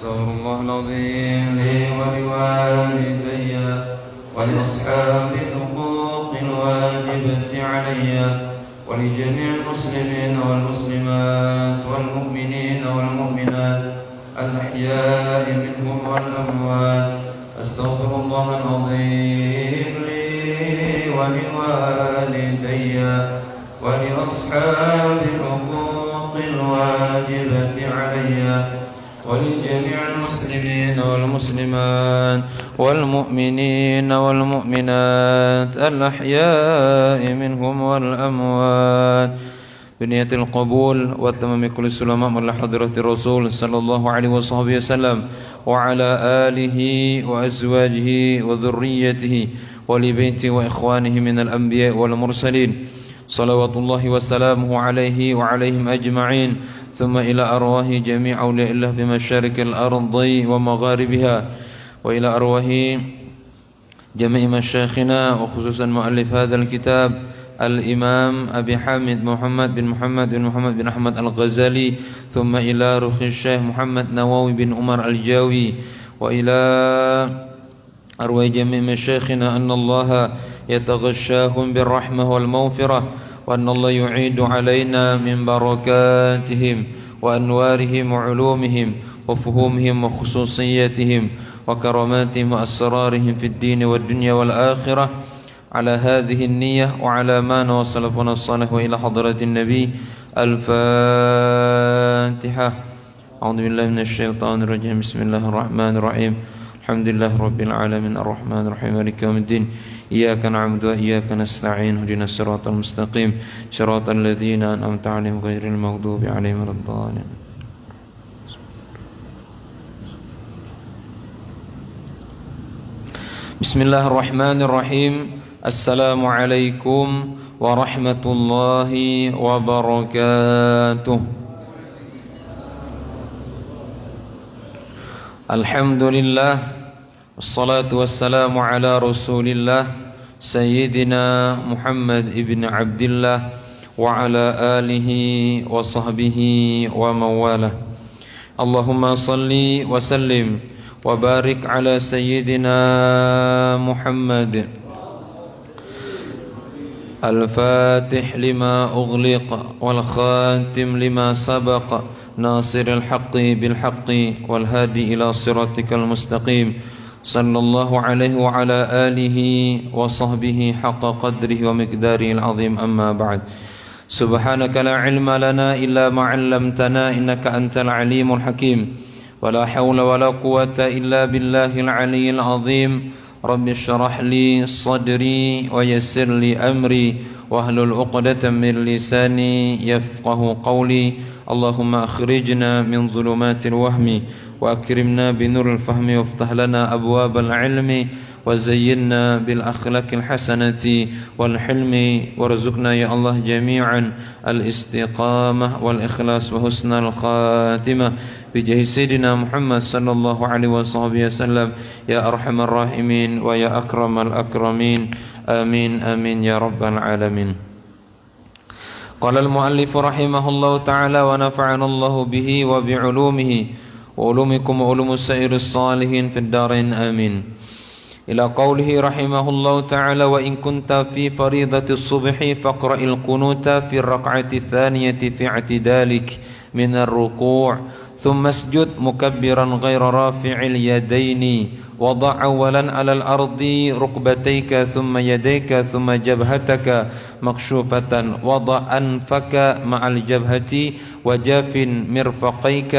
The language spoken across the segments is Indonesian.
أستغفر الله العظيم لي ولوالدي ولأصحاب الحقوق الواجبة علي ولجميع المسلمين والمسلمات والمؤمنين والمؤمنات الأحياء منهم والأموات. أستغفر الله العظيم لي ولوالدي ولأصحاب الحقوق الواجبة علي ولجميع المسلمين والمسلمات والمؤمنين والمؤمنات الأحياء منهم والأموات بنية القبول والتمام كل السلام على حضرة الرسول صلى الله عليه وصحبه وسلم وعلى آله وأزواجه وذريته ولبيته وإخوانه من الأنبياء والمرسلين صلوات الله وسلامه عليه وعليهم أجمعين ثم إلى أرواح جميع أولياء الله في مشارق الأرض ومغاربها وإلى أرواح جميع مشايخنا وخصوصا مؤلف هذا الكتاب الإمام أبي حامد محمد بن أحمد الغزالي ثم إلى روح الشيخ محمد نواوي بن عمر الجاوي وإلى أرواح جميع مشايخنا أن الله يتغشاهم بالرحمة والمغفرة وأن الله يعيد علينا من بركاتهم وأنوارهم وعلومهم وفهومهم وخصوصياتهم وكراماتهم وأسرارهم في الدين والدنيا والآخرة على هذه النية وعلى ما وسلفنا الصالح وإلى حضرة النبي. الفاتحة. أعوذ بالله من الشيطان الرجيم. بسم الله الرحمن الرحيم. الحمد لله رب العالمين الرحمن الرحيم مالك يوم الدين إياك نعبد وإياك نستعين اهدنا الصراط المستقيم صراط الذين أنعمت عليهم غير المغضوب عليهم ولا الضالين. بسم الله الرحمن الرحيم. السلام عليكم ورحمة الله وبركاته. الحمد لله والصلاة والسلام على رسول الله سيدنا محمد ابن عبد الله وعلى آله وصحبه ومن والاه. اللهم صل وسلم وبارك على سيدنا محمد الفاتح لما أغلق والخاتم لما سبق ناصر الحق بالحق والهادي إلى صراطك المستقيم صلى الله عليه وعلى آله وصحبه حق قدره ومقداره العظيم. أما بعد. سبحانك لا علم لنا إلا ما علمتنا إنك أنت العليم الحكيم ولا حول ولا قوة إلا بالله العلي العظيم. رب اشرح لي صدري ويسر لي أمري واحلل عقدة من لساني يفقه قولي. اللهم أخرجنا من ظلمات الوهم وأكرمنا بنور الفهم وافتح لنا أبواب العلم وزينا بالأخلاق الحسنة والحلم وارزقنا يا الله جميعا الاستقامة والإخلاص وحسن الخاتمة بجاه سيدنا محمد صلى الله عليه وسلم يا أرحم الراحمين ويا أكرم الأكرمين. آمين آمين يا رب العالمين. قال المؤلف رحمه الله تعالى ونفعنا الله به وبعلومه وعلومكم وعلوم سائر الصالحين في الدارين آمين. إلى قوله رحمه الله تعالى وإن كنت في فريضة الصبح فاقرأ القنوت في الركعة الثانية في اعتدالك من الركوع ثم اسجد مكبرا غير رافع اليدين وضع أولا على الأرض ركبتيك ثم يديك ثم جبهتك مكشوفة وضع أنفك مع الجبهة وجاف مرفقيك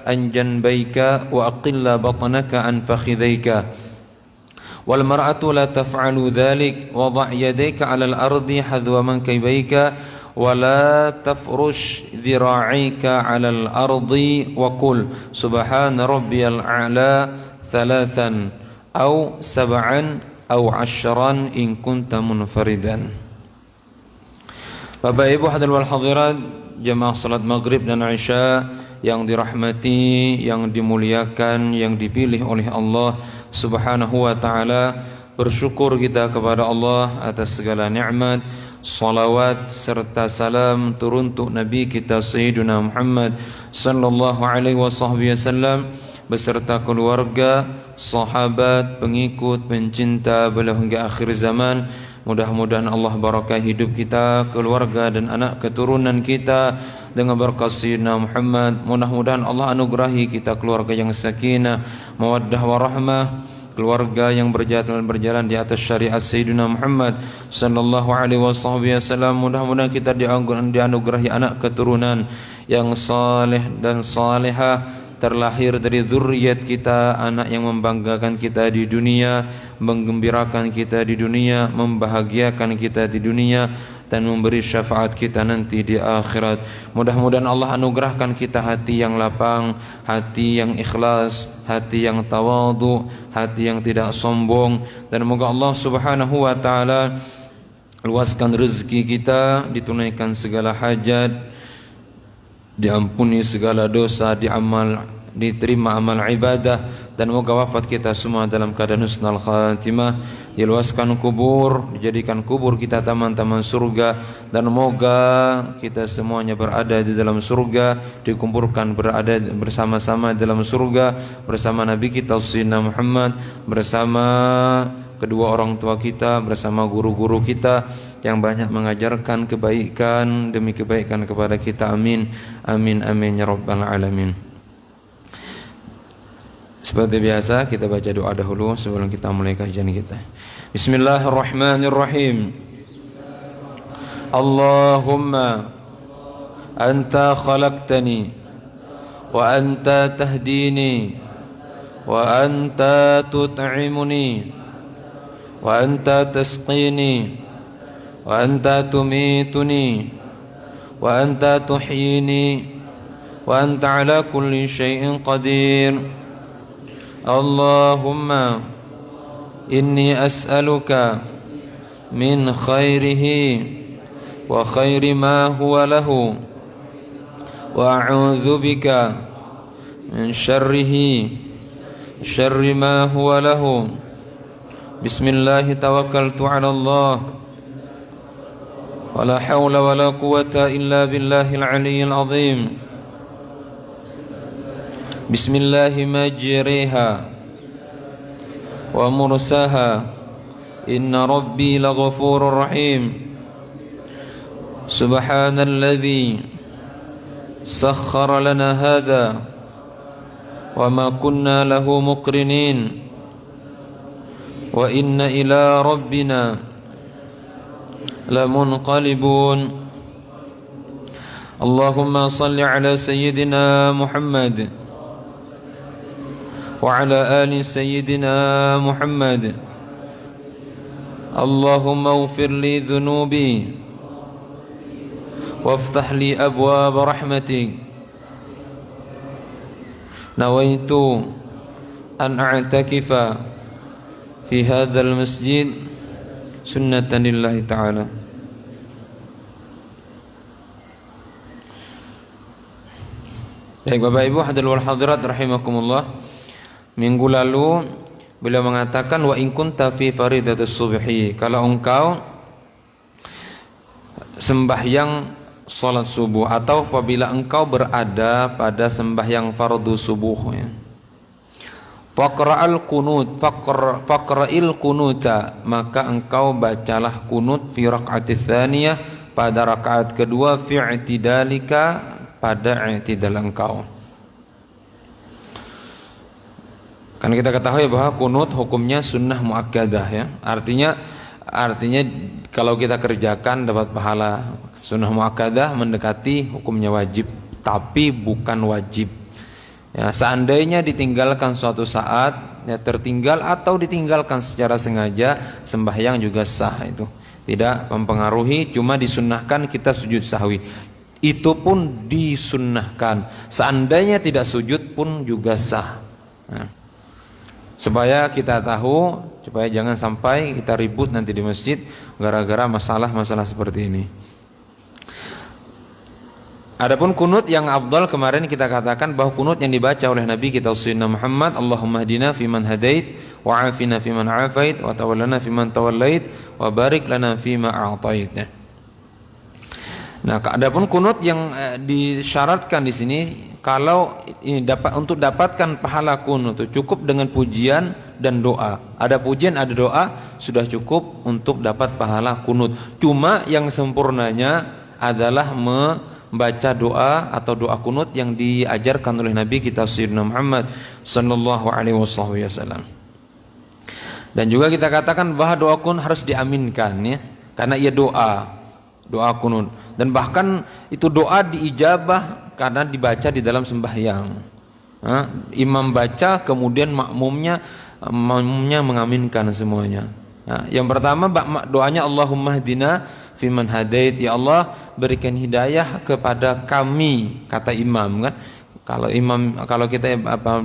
عن جنبيك وأقل بطنك عن فخذيك. والمرأة لا تفعل ذلك. وضع يديك على الأرض حذو منكبيك ولا تفرش ذراعيك على الأرض وقل سبحان ربي الأعلى ثلاثا أو سبعا أو عشرا إن كنت منفردا. Bapak Ibu hadirin wal hadirat jemaah salat maghrib dan isya yang dirahmati, yang dimuliakan, yang dipilih oleh Allah Subhanahu wa taala, bersyukur kita kepada Allah atas segala nikmat. Salawat serta salam turun untuk Nabi kita Sayyidina Muhammad sallallahu alaihi wasallam beserta keluarga, sahabat, pengikut, pencinta beliau hingga akhir zaman. Mudah-mudahan Allah barakahi hidup kita, keluarga dan anak keturunan kita dengan berkat Sayyidina Muhammad. Mudah-mudahan Allah anugerahi kita keluarga yang sakinah, mawaddah warahmah, keluarga yang berjalan di atas syariat Sayyidina Muhammad sallallahu alaihi wasallam. Mudah-mudahan kita dianugerahi anak keturunan yang saleh dan salihah, terlahir dari zuriat kita, anak yang membanggakan kita di dunia, menggembirakan kita di dunia, membahagiakan kita di dunia, dan memberi syafaat kita nanti di akhirat. Mudah-mudahan Allah anugerahkan kita hati yang lapang, hati yang ikhlas, hati yang tawadhu, hati yang tidak sombong, dan semoga Allah Subhanahu wa taala luaskan rezeki kita, ditunaikan segala hajat, diampuni segala dosa, diterima amal ibadah, dan moga wafat kita semua dalam keadaan husnul khatimah, diluaskan kubur, dijadikan kubur kita taman-taman surga, dan moga kita semuanya berada di dalam surga, dikumpulkan berada bersama-sama dalam surga bersama Nabi kita Sayyidina Muhammad, bersama kedua orang tua kita, bersama guru-guru kita yang banyak mengajarkan kebaikan demi kebaikan kepada kita. Amin, amin, amin ya rabbal alamin. Seperti biasa kita baca doa dahulu sebelum kita mulai kajian kita. Bismillahirrahmanirrahim. Allahumma anta khalaqtani wa anta tahdini wa anta tut'imuni wa anta tasqini wa anta tumituni wa anta tuhyini wa anta ala kulli syai'in qadir. Allahumma inni as'aluka min khairihi wa khairi ma huwa lahu wa a'udzu bika min syarrihi syarri ma huwa lahu. Bismillah tawakkaltu 'ala Allah wa la hawla wa la quwwata illa billahil 'aliyyil 'azim. Bismillah majriha wa mursaha inna rabbi laghafurur rahim. Subhanalladzi sakhkhara lana hadha wa ma kunna lahu muqrinin wa inna ila rabbina lamunqalibun. Allahumma salli ala sayyidina Muhammad wa ala ali sayyidina Muhammad. Allahumma ighfir li dhunubi waftah li abwaab rahmatik. Nawaitu an a'takifa fi hadzal masjid sunnatan lillahi ta'ala. Baik Bapak Ibu hadirin wal hadirat rahimakumullah, minggu lalu beliau mengatakan wa in kunta fi faridatus subhi, kalau engkau sembahyang salat subuh atau apabila engkau berada pada sembahyang fardu subuh ya. Faqra'al qunut faqra'il qunuta, maka engkau bacalah kunut fi raq'atis tsaniyah, pada rakaat kedua, fi i'tidalika, pada i'tidal engkau. Karena kita ketahui bahwa kunut hukumnya sunnah muakkadah ya. Artinya kalau kita kerjakan dapat pahala. Sunnah muakkadah mendekati hukumnya wajib, tapi bukan wajib. Ya, seandainya ditinggalkan suatu saat, ya tertinggal atau ditinggalkan secara sengaja, sembahyang juga sah itu. Tidak mempengaruhi, cuma disunnahkan kita sujud sahwi. Itu pun disunnahkan. Seandainya tidak sujud pun juga sah. Nah, supaya kita tahu, supaya jangan sampai kita ribut nanti di masjid gara-gara masalah-masalah seperti ini. Adapun kunut yang afdal kemarin kita katakan bahwa kunut yang dibaca oleh Nabi kita Sayyidina Muhammad, Allahumma hdina fiman hadait wa afina fiman afait wa tawallana fiman tawallait wa barik lana fima a'tait. Nah, adapun kunut yang disyaratkan di sini kalau ini untuk dapatkan pahala kunut itu cukup dengan pujian dan doa. Ada pujian, ada doa, sudah cukup untuk dapat pahala kunut. Cuma yang sempurnanya adalah membaca doa atau doa kunut yang diajarkan oleh Nabi kita Sayyidina Muhammad sallallahu alaihi wasallam. Dan juga kita katakan bahwa doa kunut harus diaminkan ya, karena ia doa kunut, dan bahkan itu doa diijabah karena dibaca di dalam sembahyang. Imam baca kemudian makmumnya mengaminkan semuanya. Yang pertama doanya Allahumma hdina fiman hadait, ya Allah berikan hidayah kepada kami, kata imam kan. Kalau kita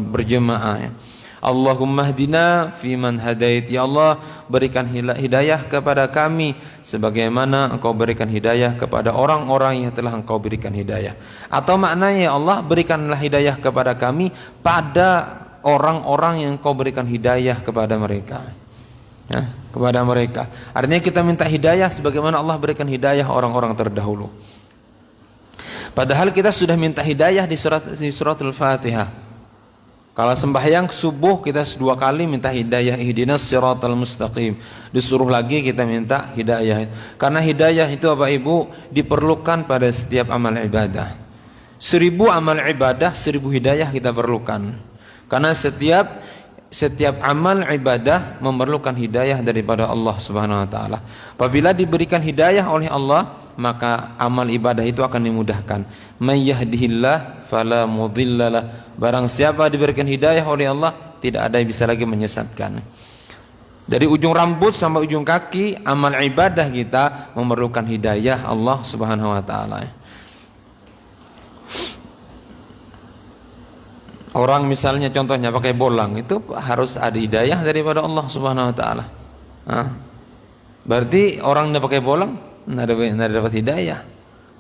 berjemaah ya. Allahumma hdina fiman hadait, ya Allah berikan hidayah kepada kami sebagaimana Engkau berikan hidayah kepada orang-orang yang telah Engkau berikan hidayah. Atau maknanya, ya Allah berikanlah hidayah kepada kami pada orang-orang yang Engkau berikan hidayah kepada mereka. Ya, kepada mereka. Artinya kita minta hidayah sebagaimana Allah berikan hidayah orang-orang terdahulu. Padahal kita sudah minta hidayah di surat Al-Fatihah. Kalau sembahyang subuh kita 2 kali minta hidayah, ihdinas siratal mustaqim. Disuruh lagi kita minta hidayah. Karena hidayah itu Bapak Ibu diperlukan pada setiap amal ibadah. 1000 amal ibadah, 1000 hidayah kita perlukan. Karena setiap amal ibadah memerlukan hidayah daripada Allah Subhanahu wa taala. Apabila diberikan hidayah oleh Allah, maka amal ibadah itu akan dimudahkan. May yahdihillah fala mudhillalah. Barang siapa diberikan hidayah oleh Allah, tidak ada yang bisa lagi menyesatkan. Dari ujung rambut sampai ujung kaki, amal ibadah kita memerlukan hidayah Allah Subhanahu wa taala. Orang misalnya contohnya pakai bolang, itu harus ada hidayah daripada Allah Subhanahu wa taala. Berarti orang yang pakai bolang enggak dapat hidayah.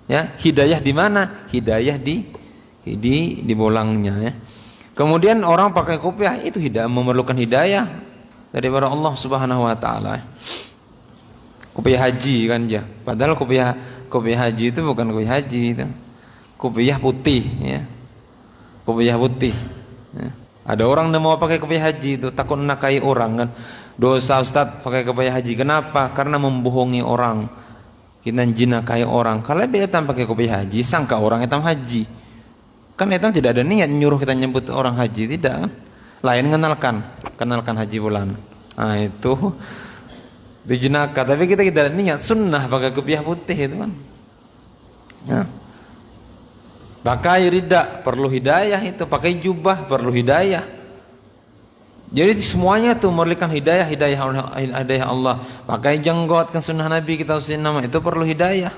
Ya, hidayah di mana? Hidayah di bolangnya ya. Kemudian orang pakai kopiah, itu memerlukan hidayah daripada Allah Subhanahu wa taala. Kopiah haji kan ya. Padahal kopiah haji itu bukan kopiah haji itu. Kopiah putih ya. Kopiah putih. Ya. Ada orang yang mau pakai kopiah haji itu takut nakai orang kan. Dosa Ustaz pakai kopiah haji. Kenapa? Karena membohongi orang. Kita jinakai orang. Kalau dia pakai kopiah haji, sangka orang etam haji. Kan etam tidak ada niat nyuruh kita nyebut orang haji, tidak kan? Lain kenalkan haji bulan. Nah itu jinaka. Tapi kita tidak ada niat sunnah pakai kopiah putih itu kan. Ya. Pakai rida perlu hidayah itu, pakai jubah perlu hidayah. Jadi semuanya tuh memerlukan hidayah Allah. Pakai jenggot kan sunnah Nabi kita nama itu perlu hidayah.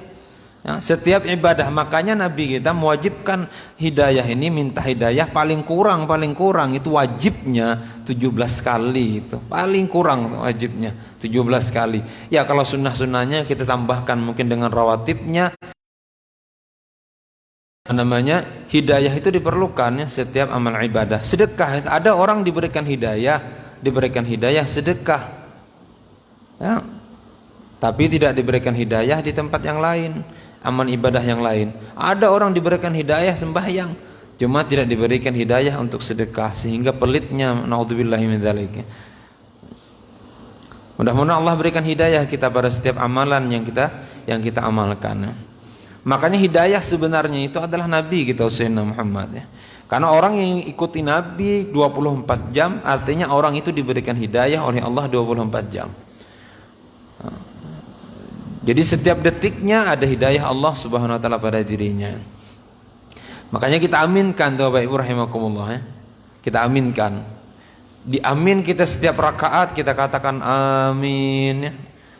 Ya, setiap ibadah, makanya Nabi kita mewajibkan hidayah ini, minta hidayah paling kurang itu wajibnya 17 kali itu. Paling kurang wajibnya 17 kali. Ya kalau sunnah-sunnahnya kita tambahkan mungkin dengan rawatibnya. Namanya hidayah itu diperlukan ya setiap amal ibadah. Sedekah, ada orang diberikan hidayah sedekah ya, tapi tidak diberikan hidayah di tempat yang lain, amal ibadah yang lain. Ada orang diberikan hidayah sembahyang, cuma tidak diberikan hidayah untuk sedekah, sehingga pelitnya, naudzubillahi min dzalik. Mudah-mudahan Allah berikan hidayah kita pada setiap amalan yang kita amalkan. Makanya hidayah sebenarnya itu adalah Nabi kita Sayyidina Muhammad ya. Karena orang yang ikuti Nabi 24 jam, artinya orang itu diberikan hidayah oleh Allah 24 jam. Jadi setiap detiknya ada hidayah Allah Subhanahu wa taala pada dirinya. Makanya kita aminkan tuh Bapak Ibu rahimakumullah ya. Kita aminkan. Diamin kita setiap rakaat kita katakan amin ya.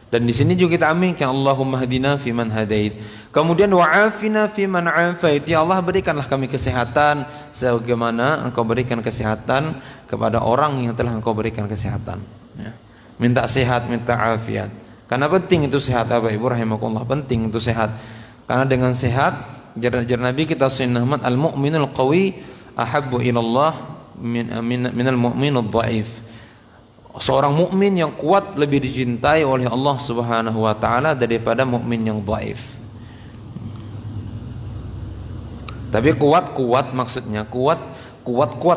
Dan di sini juga kita aminkan Allahumma hdina fiman hadait. Kemudian wa'afina fiman afait. Ya Allah berikanlah kami kesehatan sebagaimana Engkau berikan kesehatan kepada orang yang telah Engkau berikan kesehatan. Ya. Minta sehat, minta afiat. Karena penting itu sehat Bapak Ibu rahimakumullah, penting itu sehat. Karena dengan sehat, jar Nabi kita Muhammad al-mu'minul qawi ahabbu ilallah minal mu'minul dhaif. Seorang mukmin yang kuat lebih dicintai oleh Allah Subhanahu wa taala daripada mukmin yang dhaif. Tapi kuat maksudnya kuat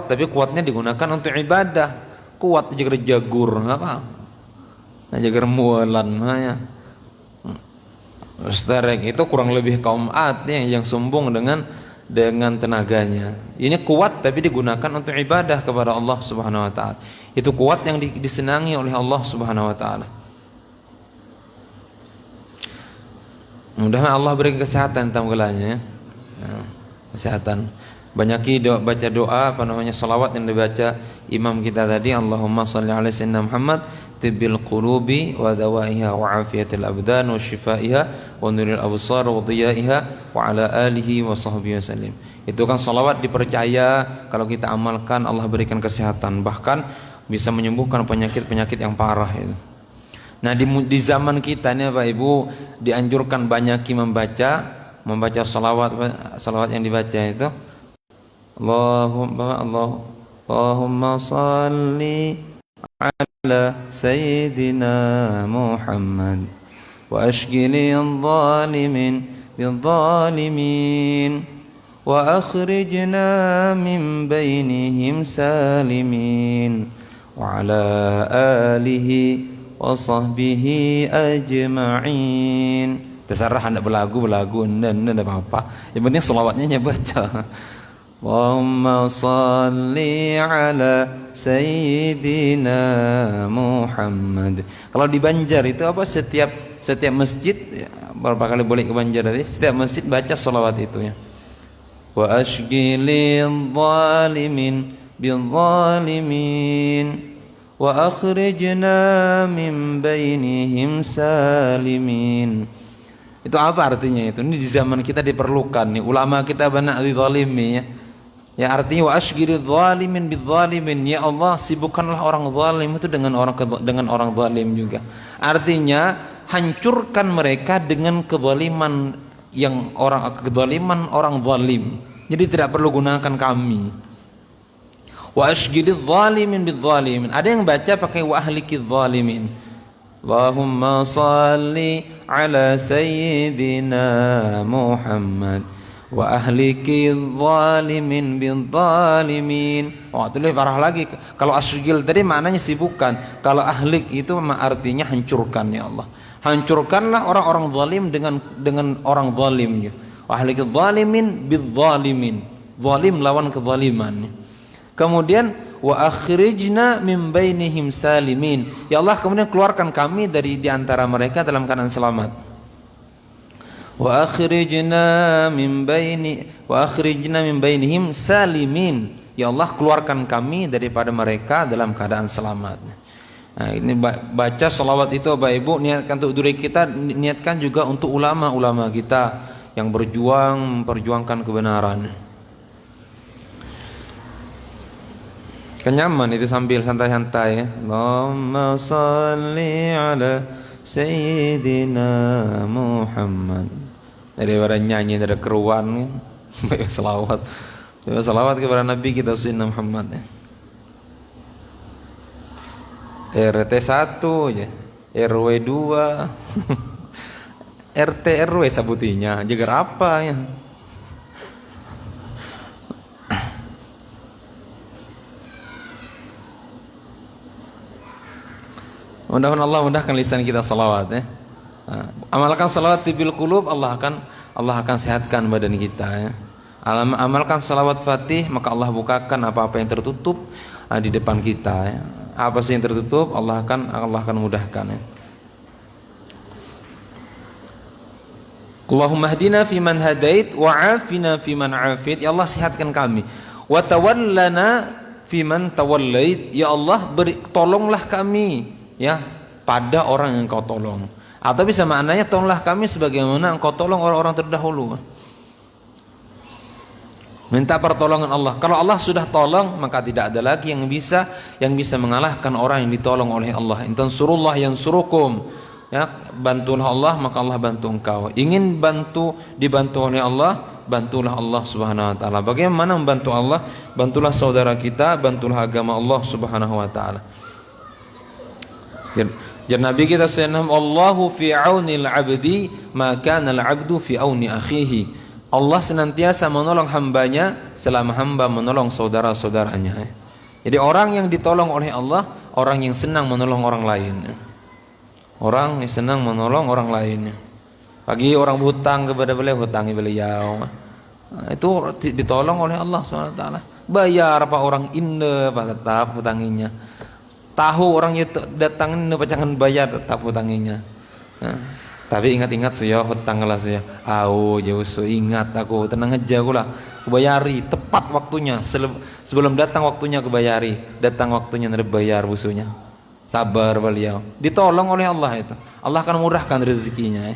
tapi kuatnya digunakan untuk ibadah. Kuat jagar jagur apa? Jagar mualan ya. Ustarek itu kurang lebih kaum Ad yang sombong dengan tenaganya. Ini kuat tapi digunakan untuk ibadah kepada Allah Subhanahu wa taala. Itu kuat yang disenangi oleh Allah Subhanahu wa taala. Mudah-mudahan Allah beri kesehatan tamgelannya ya. Kesehatan. Banyaki baca doa salawat yang dibaca imam kita tadi, Allahumma shalli ala sayyidina Muhammad tibbil qulubi wa dawaiha wa afiyatil abdan wa shifaiha wa nuril absar wa dhiyaiha wa ala alihi wa sahbihi wasallim. Itu kan salawat dipercaya kalau kita amalkan Allah berikan kesehatan, bahkan bisa menyembuhkan penyakit-penyakit yang parah itu. Nah di zaman kita ini Bapak Ibu dianjurkan banyaki membaca salawat yang dibaca itu Allahumma salli ala sayyidina Muhammad wa ashqili adh-dhalimin bidh-dhalimin wa akhrijna min bainihim salimin wa ala alihi wa sahbihi ajma'in. Terserah hendak belagu enggak apa-apa. Yang penting selawatnya baca. Allahumma salli ala sayyidina Muhammad. Kalau di Banjar itu apa setiap masjid berapa kali boleh ke Banjar tadi? Setiap masjid baca selawat itu ya. Wa ashghilil zalimin bil zalimin wa akhrijna min bainihim salimin. Itu apa artinya itu? Ini di zaman kita diperlukan nih. Ulama kita banyak zalimi ya. Ya artinya wa ashghilil zalimin bidzalimin. Ya Allah, sibukkanlah orang zalim itu dengan orang zalim juga. Artinya hancurkan mereka dengan kezaliman orang zalim. Jadi tidak perlu gunakan kami. Wa ashghilil zalimin bidzalimin. Ada yang baca pakai wa ahlikiz zalimin. Allahumma salli ala sayyidina Muhammad wa ahliki zalimin bin zalimin. Oh, itu lebih parah lagi. Kalau ashghil tadi maknanya sibukkan. Kalau ahlik itu artinya hancurkan ya Allah. Hancurkanlah orang-orang zalim dengan orang zalim. Wa ahliki zalimin bin zalimin. Zalim lawan kezaliman. Kemudian wa akhrijna min bainihim salimin. Ya Allah, kemudian keluarkan kami dari di antara mereka dalam keadaan selamat. Wa akhrijna min bainihim salimin. Ya Allah, keluarkan kami daripada mereka dalam keadaan selamat. Nah, ini baca salawat itu Bapak Ibu niatkan untuk diri kita, niatkan juga untuk ulama-ulama kita yang memperjuangkan kebenaran. Kenyaman itu sambil santai-santai ya. Allahumma salli ala sayyidina Muhammad. Daripada nyanyi dari keruan ya. Salawat kepada Nabi kita Sayyidina Muhammad ya. RT 1 ya, RW 2 RT RW sebutinya jaga apa ya. Mudah-mudahan Allah mudahkan lisan kita salawat ya. Amalkan salawat bil qulub, Allah akan sehatkan badan kita ya. Amalkan salawat Fatih, maka Allah bukakan apa-apa yang tertutup di depan kita ya. Apa sih yang tertutup, Allah akan mudahkan ya. Allahumma hdina fiman hadait wa afina fiman afit. Ya Allah, sehatkan kami. Wa tawallana fiman tawallait. Ya Allah, tolonglah kami ya pada orang yang Engkau tolong. Atau bisa maknanya tolonglah kami sebagaimana Engkau tolong orang-orang terdahulu. Minta pertolongan Allah. Kalau Allah sudah tolong, maka tidak ada lagi yang bisa mengalahkan orang yang ditolong oleh Allah. In tansurullah yansurukum. Ya, bantulah Allah maka Allah bantu engkau. Ingin dibantu oleh Allah, bantulah Allah Subhanahu wa taala. Bagaimana membantu Allah? Bantulah saudara kita, bantulah agama Allah Subhanahu wa taala. Dan Nabi kita sallallahu Allahu fi aunil abdi ma kana al abdu fi auni akhihi. Allah senantiasa menolong hambanya selama hamba menolong saudara-saudaranya. Jadi orang yang ditolong oleh Allah, orang yang senang menolong orang lain. Orang yang senang menolong orang lain. Pagi orang berhutang kepada beliau, hutangi beliau. Itu ditolong oleh Allah SWT. Bayar apa orang indah, apa tetap hutanginya. Tahu orang itu datang indah, jangan bayar, tetap hutanginya. Tapi ingat-ingat saya hutang lah saya. Jauh ingat aku, tenang aja aku lah. Kubayari tepat waktunya. Sebelum datang waktunya kubayari. Datang waktunya bayar busunya. Sabar beliau. Ditolong oleh Allah itu. Allah akan murahkan rezekinya.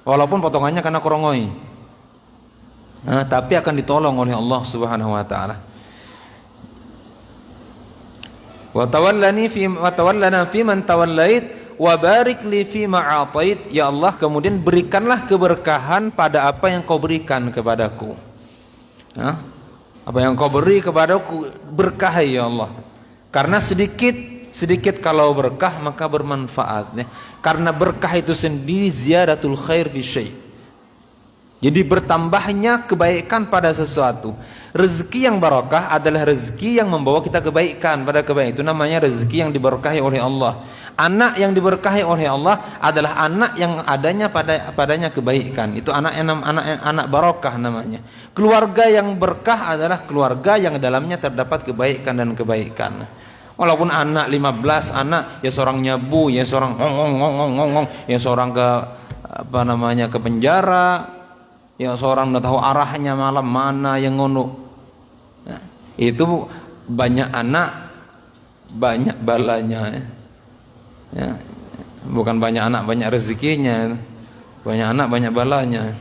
Walaupun potongannya karena korongoi. Tapi akan ditolong oleh Allah Subhanahu wa taala. Wa tawallana fi man tawallait wa barik li fi ma atait. Ya Allah, kemudian berikanlah keberkahan pada apa yang kau berikan kepadaku. Apa yang kau beri kepadaku berkah ya Allah. Karena sedikit kalau berkah maka bermanfaat ya. Karena berkah itu sendiri ziyadatul khair fi syai'. Jadi bertambahnya kebaikan pada sesuatu. Rezeki yang barakah adalah rezeki yang membawa kita kebaikan pada kebaikan. Itu namanya rezeki yang diberkahi oleh Allah. Anak yang diberkahi oleh Allah adalah anak yang adanya padanya kebaikan. Itu anak barakah namanya. Keluarga yang berkah adalah keluarga yang dalamnya terdapat kebaikan dan kebaikan. Walaupun anak 15 anak, ya seorang nyabu, ya seorang ngong, ya seorang ke penjara, ya seorang udah tahu arahnya malam mana yang ngono. Nah, itu banyak anak banyak balanya. Ya. Bukan banyak anak banyak rezekinya. Banyak anak banyak balanya.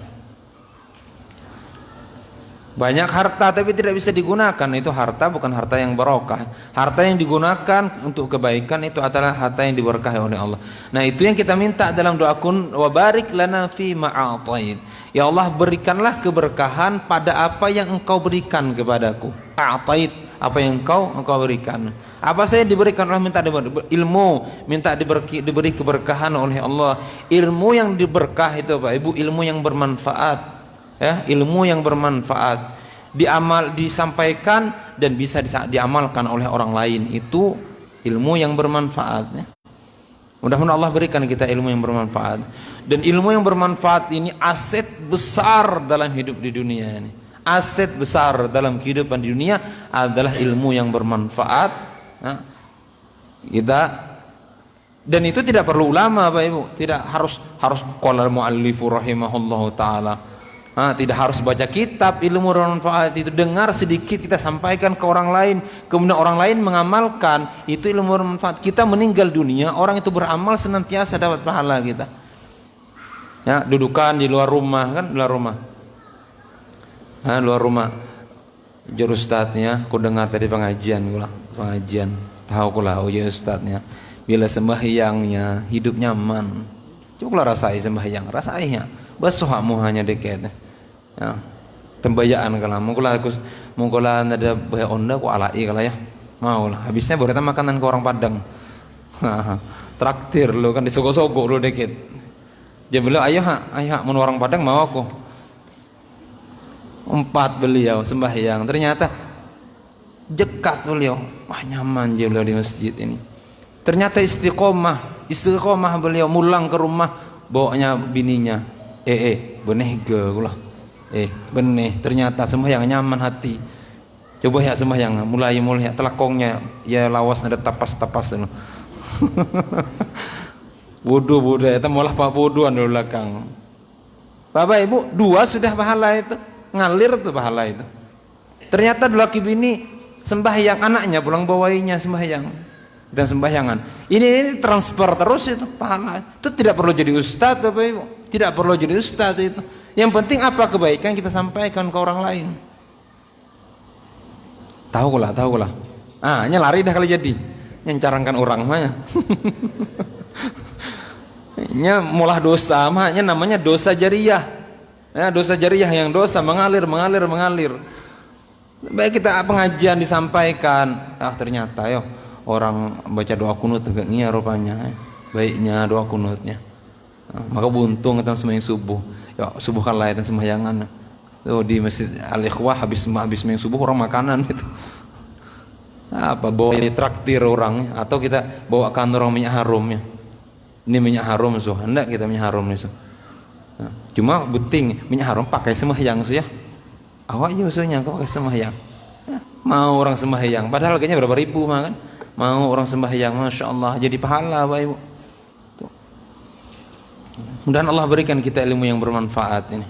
Banyak harta tapi tidak bisa digunakan. Itu harta bukan harta yang barokah. Harta yang digunakan untuk kebaikan itu adalah harta yang diberkahi oleh Allah. Nah, itu yang kita minta dalam doa kun wa barik lana fi ma a'tait. Ya Allah, berikanlah keberkahan pada apa yang Engkau berikan kepadaku. A'tait, apa yang Engkau berikan. Apa saya diberikan Allah, minta ilmu, minta diberi keberkahan oleh Allah. Ilmu yang diberkah itu Pak Ibu, ilmu yang bermanfaat. Ya, ilmu yang bermanfaat, disampaikan dan bisa diamalkan oleh orang lain, itu ilmu yang bermanfaat ya. Mudah-mudahan Allah berikan kita ilmu yang bermanfaat. Dan ilmu yang bermanfaat ini aset besar dalam hidup di dunia ini. Aset besar dalam kehidupan di dunia adalah ilmu yang bermanfaat ya. Dan itu tidak perlu ulama Bapak Ibu, tidak harus qala al-muallifu rahimahullahu taala. Tidak harus baca kitab, ilmu bermanfaat itu dengar sedikit kita sampaikan ke orang lain, kemudian orang lain mengamalkan, itu ilmu bermanfaat. Kita meninggal dunia, orang itu beramal senantiasa dapat pahala kita. Ya, dudukan di luar rumah kan, luar rumah. Juru ustadznya, aku dengar tadi pengajian, tahu kula ya ustadznya. Bila sembahyangnya hidup nyaman, coba rasai sembahyang, rasainya. Basuh hanya deket. Ya. Tembayaan kalau mungkula ada bahaya onda ku alai kalau ya. Mau lah. Habisnya berita makanan ke orang Padang. Traktir lo kan disogok-sogok lo deket. Dia bilang ayo mun orang Padang mau aku. 4 beliau sembahyang. Ternyata jekat beliau. Wah nyaman dia beliau di masjid ini. Ternyata istiqomah beliau mulang ke rumah bawanya bininya. Benih ke gula. Benih ternyata sembahyang nyaman hati. Coba ya sembahyang mulai ya telakongnya ya lawas ada tapas-tapas dulu. Wudu itu malah pak wuduan di belakang. Bapak Ibu, 2 sudah pahala itu, ngalir tuh pahala itu. Ternyata laki bini sembahyang, anaknya pulang bawainnya sembahyang dan sembahyangan. Ini transfer terus itu pahala. Itu tidak perlu jadi ustadz Bapak Ibu. Tidak perlu jadi ustadz itu. Yang penting apa kebaikan kita sampaikan ke orang lain. Tahu lah. Lari dah kali jadi. Nyencarangkan orang mah. Nya mulah dosa mah namanya dosa jariyah. Ya, dosa jariyah yang dosa mengalir. Baik kita pengajian disampaikan, ternyata orang baca doa kunut tegaknya rupanya. Baiknya doa kunutnya. Maka buntung kita sembahyang subuh. Ya subuh kala itu sembahyangan. Tuh di Masjid Al-Ikhwah habis main subuh orang makanan itu. Apa bawa traktir orang atau kita bawakan orang minyak harumnya. Ini minyak harum so, hendak kita minyak harum nih so. Nah, cuma beting minyak harum pakai sembahyang so ya. Awak aja maksudnya kau pakai sembahyang. Mau orang sembahyang, padahal harganya berapa ribu mah kan? Mau orang sembahyang, masya Allah jadi pahala Bapak Ibu. Mudah-mudahan Allah berikan kita ilmu yang bermanfaat ini.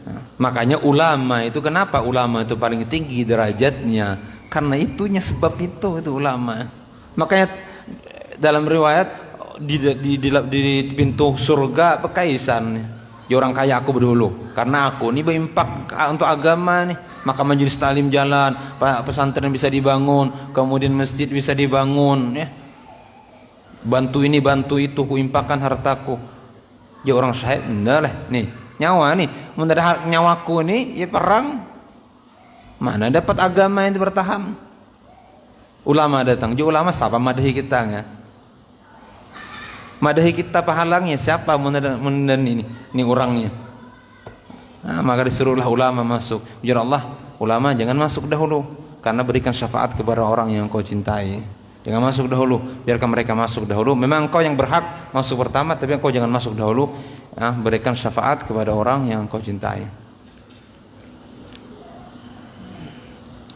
Nah, makanya ulama itu kenapa ulama itu paling tinggi derajatnya? Karena itunya sebab itu ulama. Makanya dalam riwayat di pintu surga pekaisan ya orang kaya aku berdulu karena aku ini berimpak untuk agama nih, maka majelis taklim jalan, pesantren bisa dibangun, kemudian masjid bisa dibangun ya, bantu ini bantu itu, ku impakkan hartaku. Ya orang syahid enggak lah nih nyawa nih, mendadak nyawaku nih ya perang, mana dapat agama yang bertahan. Ulama datang, jadi ulama siapa madahi kita nggak? Madahi kita pahalangnya siapa mendan ini orangnya. Nah, maka disuruhlah ulama masuk. Ya Allah, ulama jangan masuk dahulu karena berikan syafaat kepada orang yang kau cintai. Jangan masuk dahulu, biarkan mereka masuk dahulu. Memang kau yang berhak masuk pertama, tapi kau jangan masuk dahulu. Nah, berikan syafaat kepada orang yang kau cintai.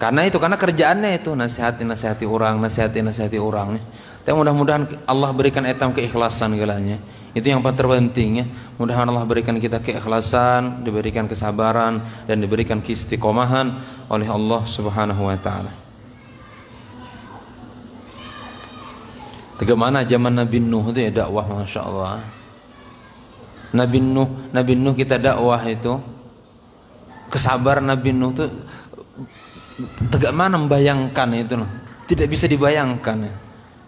Karena kerjaannya itu nasihati orang, nasihati orang. Tapi mudah-mudahan Allah berikan etam keikhlasan galanya. Itu yang paling terpenting ya. Mudah-mudahan Allah berikan kita keikhlasan, diberikan kesabaran dan diberikan keistiqomahan oleh Allah Subhanahu wa taala. Bagaimana zaman Nabi Nuh itu ya dakwah, Masya Allah. Nabi Nuh kita dakwah itu, kesabaran Nabi Nuh itu bagaimana membayangkan itu loh. Tidak bisa dibayangkan ya.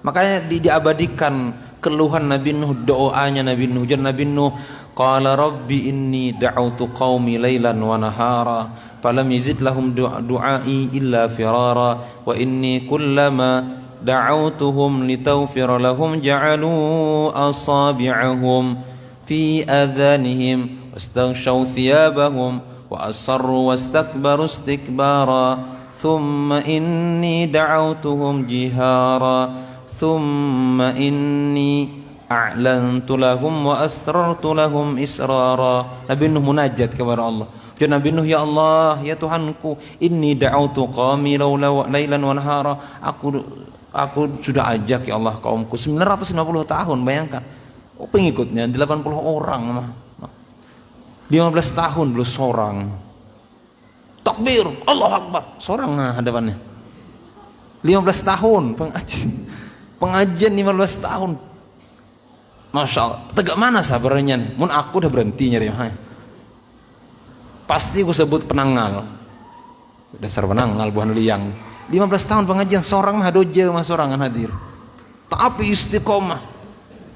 Makanya diabadikan keluhan Nabi Nuh, doanya Nabi Nuh. Jadi Nabi Nuh qala rabbi inni da'utu qaumi lailan wa nahara falam yazid lahum du'ai illa firara wa inni kullama da'utuhum litaghfira lahum ja'alu asabi'ahum fi adhanihim wastaghshaw thiyabahum wa asarru wastakbaru istikbara thumma inni da'utuhum jihara thumma inni a'lantu lahum wa asrartu lahum israra. Nabi Nuh munajat kepada Allah. Jadi Nabi Nuh, ya Allah, ya Tuhanku, inni da'utu qawmi lailan wa nahara. Aku sudah ajak ya Allah kaumku 950 tahun, bayangkan. Oh, pengikutnya 80 orang, 15 tahun belum seorang. Takbir, Allahu Akbar, seorang hadapannya. 15 tahun pengajian 15 tahun. Masya Allah, tegak mana sabarnya nih? Mun aku udah berhenti nyari pasti aku sebut penanggal. Dasar penanggal bukan liang. 15 tahun pengajian seorang mah doja mah seorang hadir. Tapi istiqomah.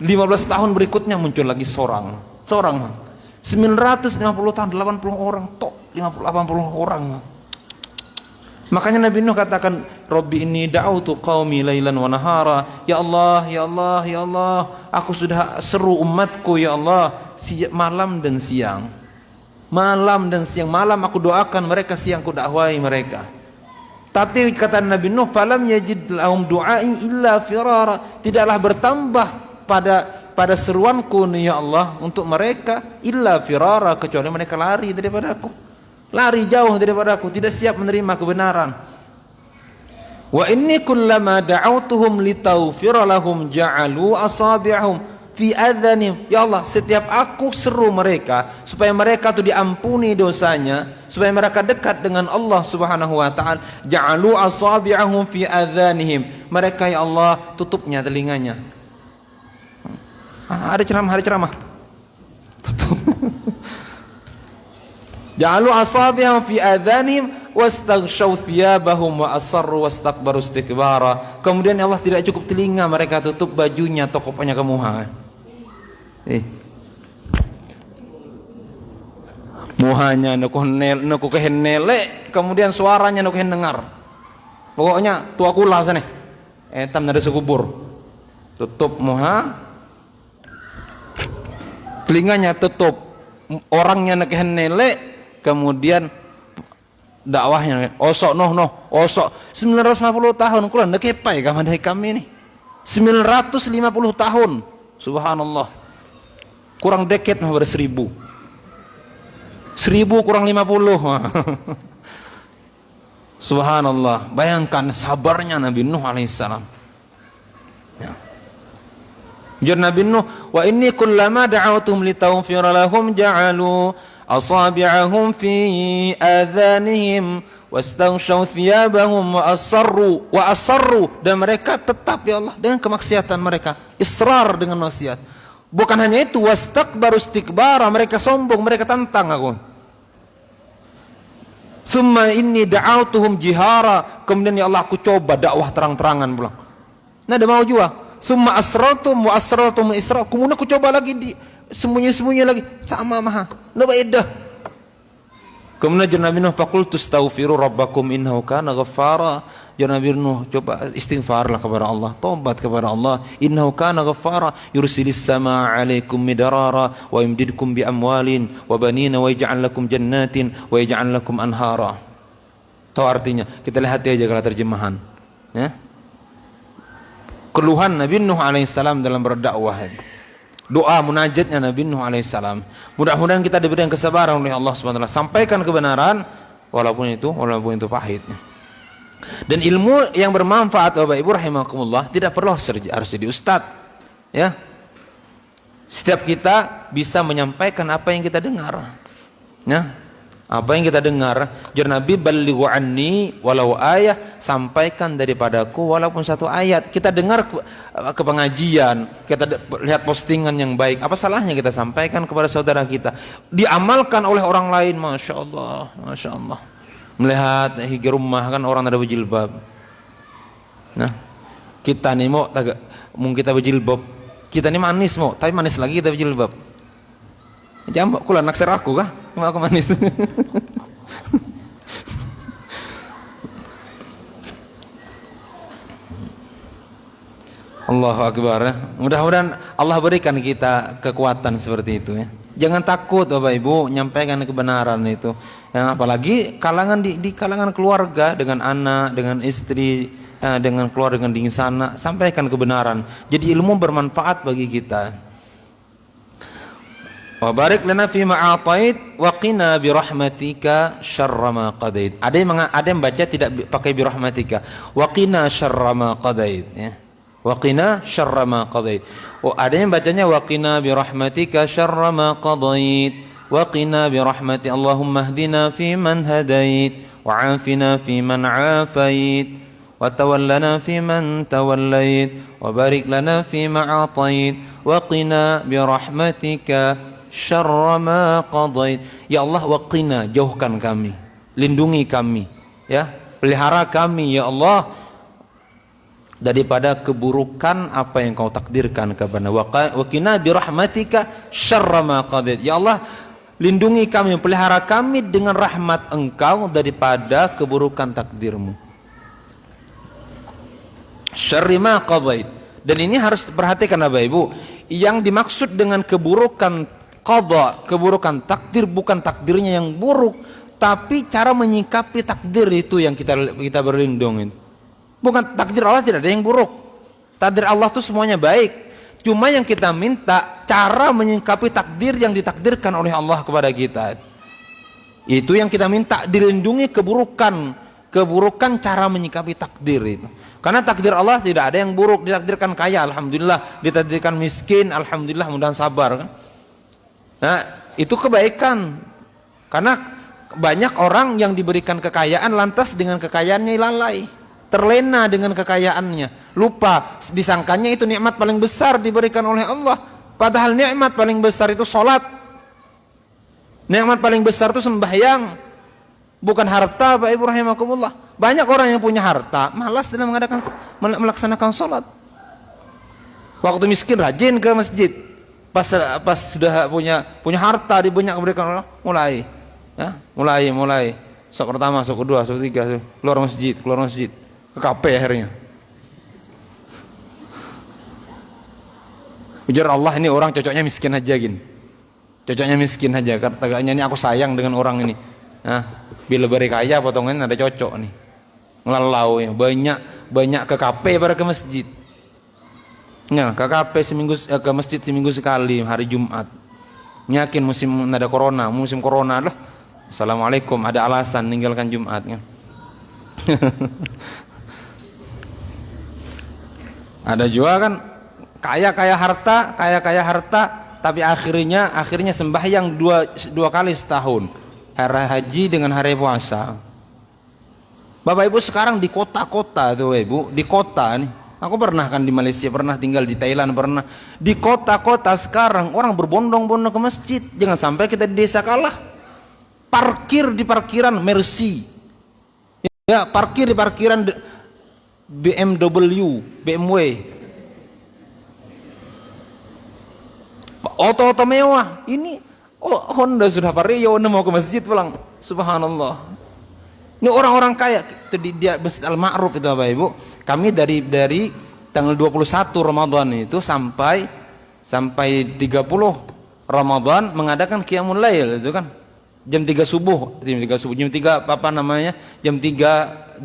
15 tahun berikutnya muncul lagi seorang mah. 950 tahun 80 orang tok 80 orang. Makanya Nabi Nuh katakan, Rabbi inni da'utu qaumi lailan wa nahara. Ya Allah, ya Allah, ya Allah, aku sudah seru umatku ya Allah malam dan siang. Malam dan siang, malam aku doakan mereka, siang aku dakwai mereka. Tapi kata Nabi Nuh, falam yajid lahum du'ai illa firara. Tidaklah bertambah pada seruanku ya Allah untuk mereka illa firara, kecuali mereka lari daripada aku. Lari jauh daripada aku, tidak siap menerima kebenaran. Wa inni kullama da'autuhum litaghfira lahum ja'alu asabi'ahum fi adhanihim. Ya Allah, setiap aku seru mereka supaya mereka itu diampuni dosanya, supaya mereka dekat dengan Allah Subhanahu wa taala, ja'alu asabi'ahum fi adhanihim. Mereka ya Allah tutupnya telinganya. Ada ceramah. Tutup. Ja'alu asabi'ahum fi adhanihim wastaghshaw thiyabahum wa asarru wastakbaru istikbara. Kemudian Allah tidak cukup telinga, mereka tutup bajunya, tokopnya kemuha. Muhanya nuku kehenele, kemudian suaranya nuku dengar. Pokoknya tua kula sana. Etam nada sekubur. Tutup muha. Telinganya tutup. Orangnya nuku henele, kemudian dakwahnya osok osok 950 tahun kula ndekepai kamadai kami ini 950 tahun subhanallah kurang deket mah ber 1000 kurang 50 subhanallah bayangkan sabarnya Nabi Nuh alaihissalam ya. Ujar Nabi Nuh wa inni kullama da'awtuhum litaghfira lahum ja'alu asabi'ahum fi adhanihim wastaghshaw thiyabahum wa asarru dan mereka tetap ya Allah dengan kemaksiatan mereka israr dengan maksiat bukan hanya itu wastakbaru istikbara mereka sombong mereka tantang aku thumma inni da'awtuhum jihara kemudian ya Allah aku coba dakwah terang-terangan pulang nah ada mau juga thumma asrartum wa asrartum isra kemudian aku coba lagi di sembunyi-sembunyi lagi sama maha beda kemudian Nabi Nuh faqultu astaghfiru rabbakum innahu kana ghaffara Nabi Nuh coba istighfarlah kepada Allah taubat kepada Allah innahu kana ghaffara yursilis samaa 'alaikum midarara wa yumdidkum bi amwalin wa banina wa yaj'al lakum jannatin wa yaj'al lakum anhara tahu artinya kita lihat aja kalau terjemahan ya keluhan Nabi Nuh alaihissalam dalam berdakwah doa munajatnya Nabi Nuh alaihissalam mudah-mudahan kita diberikan kesabaran oleh Allah subhanahu wa ta'ala sampaikan kebenaran walaupun itu pahit dan ilmu yang bermanfaat Bapak Ibu rahimakumullah tidak perlu harus jadi ustadz ya setiap kita bisa menyampaikan apa yang kita dengar ya apa yang kita dengar jar Nabi ballighu anni walau ayah sampaikan daripadaku walaupun satu ayat kita dengar ke pengajian kita lihat postingan yang baik apa salahnya kita sampaikan kepada saudara kita diamalkan oleh orang lain Masya Allah melihat hingga rumah kan orang ada berjilbab nah kita nih mau kita berjilbab kita nih manis mau tapi manis lagi kita berjilbab jambak kula naksir aku kah? Aku manis. Allahu Akbar ya. Mudah-mudahan Allah berikan kita kekuatan seperti itu ya. Jangan takut Bapak Ibu nyampaikan kebenaran itu. Yang apalagi kalangan di kalangan keluarga dengan anak, dengan istri, dengan keluarga dengan di sana sampaikan kebenaran. Jadi ilmu bermanfaat bagi kita. Wa barik lana fi ma atait wa qina bi rahmatika syarra ma qadait. Ada yang baca tidak pakai bi rahmatika. Wa qina syarra ma qadait ya. Wa qina syarra ma qadait. Oh, ada yang bacanya wa qina bi rahmatika syarra ma qadait. Wa qina bi rahmati Allahumma hdina fi man hadait wa afina fi man afait wa tawallana fi man tawallait wa barik lana fi ma atait wa qina bi rahmatika syarra ma qadait. Ya Allah waqina jauhkan kami lindungi kami ya pelihara kami ya Allah daripada keburukan apa yang kau takdirkan kepada waqina bi rahmatika syarra ma qadait. Ya Allah lindungi kami pelihara kami dengan rahmat engkau daripada keburukan takdirmu syarri ma qadait. Dan ini harus diperhatikan Bapak Ibu yang dimaksud dengan keburukan qada keburukan takdir bukan takdirnya yang buruk tapi cara menyikapi takdir itu yang kita berlindung itu. Bukan takdir Allah tidak ada yang buruk takdir Allah itu semuanya baik cuma yang kita minta cara menyikapi takdir yang ditakdirkan oleh Allah kepada kita itu yang kita minta dilindungi keburukan cara menyikapi takdir itu karena takdir Allah tidak ada yang buruk ditakdirkan kaya alhamdulillah ditakdirkan miskin alhamdulillah mudah sabar kan. Nah itu kebaikan karena banyak orang yang diberikan kekayaan lantas dengan kekayaannya lalai terlena dengan kekayaannya lupa disangkanya itu nikmat paling besar diberikan oleh Allah padahal nikmat paling besar itu sholat nikmat paling besar itu sembahyang bukan harta Bapak Ibu rahimakumullah banyak orang yang punya harta malas dalam melaksanakan sholat waktu miskin rajin ke masjid pas sudah punya harta dibanyak berikan Allah mulai sok pertama sok kedua sok ketiga keluar masjid ke kafe akhirnya ujar Allah ini orang cocoknya miskin aja katanya ini aku sayang dengan orang ini Nah, bila beri kaya potongan ada cocok nih. Ngelalau ya, banyak ke kafe pada ke masjid. Ya, ke kafe ke masjid seminggu sekali hari Jumat. Yakin musim ada corona, musim corona lah. Assalamualaikum, ada alasan ninggalkan Jumat kan. Ada juga kan kaya harta, tapi akhirnya sembahyang dua kali setahun, hari haji dengan hari puasa. Bapak Ibu sekarang di kota-kota tuh Ibu, di kota nih. Aku pernah kan di Malaysia, pernah tinggal di Thailand, pernah di kota-kota sekarang orang berbondong-bondong ke masjid. Jangan sampai kita di desa kalah. Parkir di parkiran Mercy, ya parkir di parkiran BMW, oto-oto mewah. Ini Honda sudah Vario, mau ke masjid pulang. Subhanallah. Ini orang-orang kaya di Masjid Al-Ma'ruf itu Bapak Ibu. Kami dari tanggal 21 Ramadan itu sampai 30 Ramadan mengadakan qiyamul lail itu kan. Jam 3 subuh, jam 3 apa namanya? Jam 3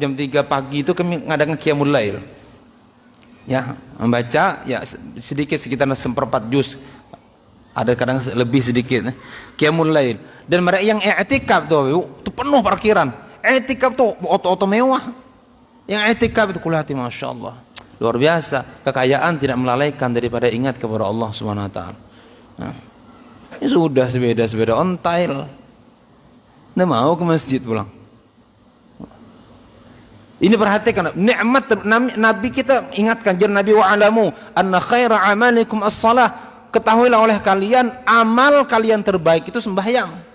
pagi itu kami mengadakan qiyamul lail. Ya, membaca ya sedikit sekitar seperempat juz. Ada kadang lebih sedikit. Qiyamul lail. Dan mereka yang i'tikaf tuh, itu penuh parkiran. I'tikaf tuh oto-oto mewah. Yang i'tikaf itu kulihati Masya Allah. Luar biasa. Kekayaan tidak melalaikan daripada ingat kepada Allah Subhanahu wa taala. Nah, ini sudah sepeda ontail. Nggak mau ke masjid pulang. Ini perhatikan nikmat Nabi kita ingatkan, jar Nabi wa'alamu anna khaira amalikum as-salah. Ketahuilah oleh kalian amal kalian terbaik itu sembahyang.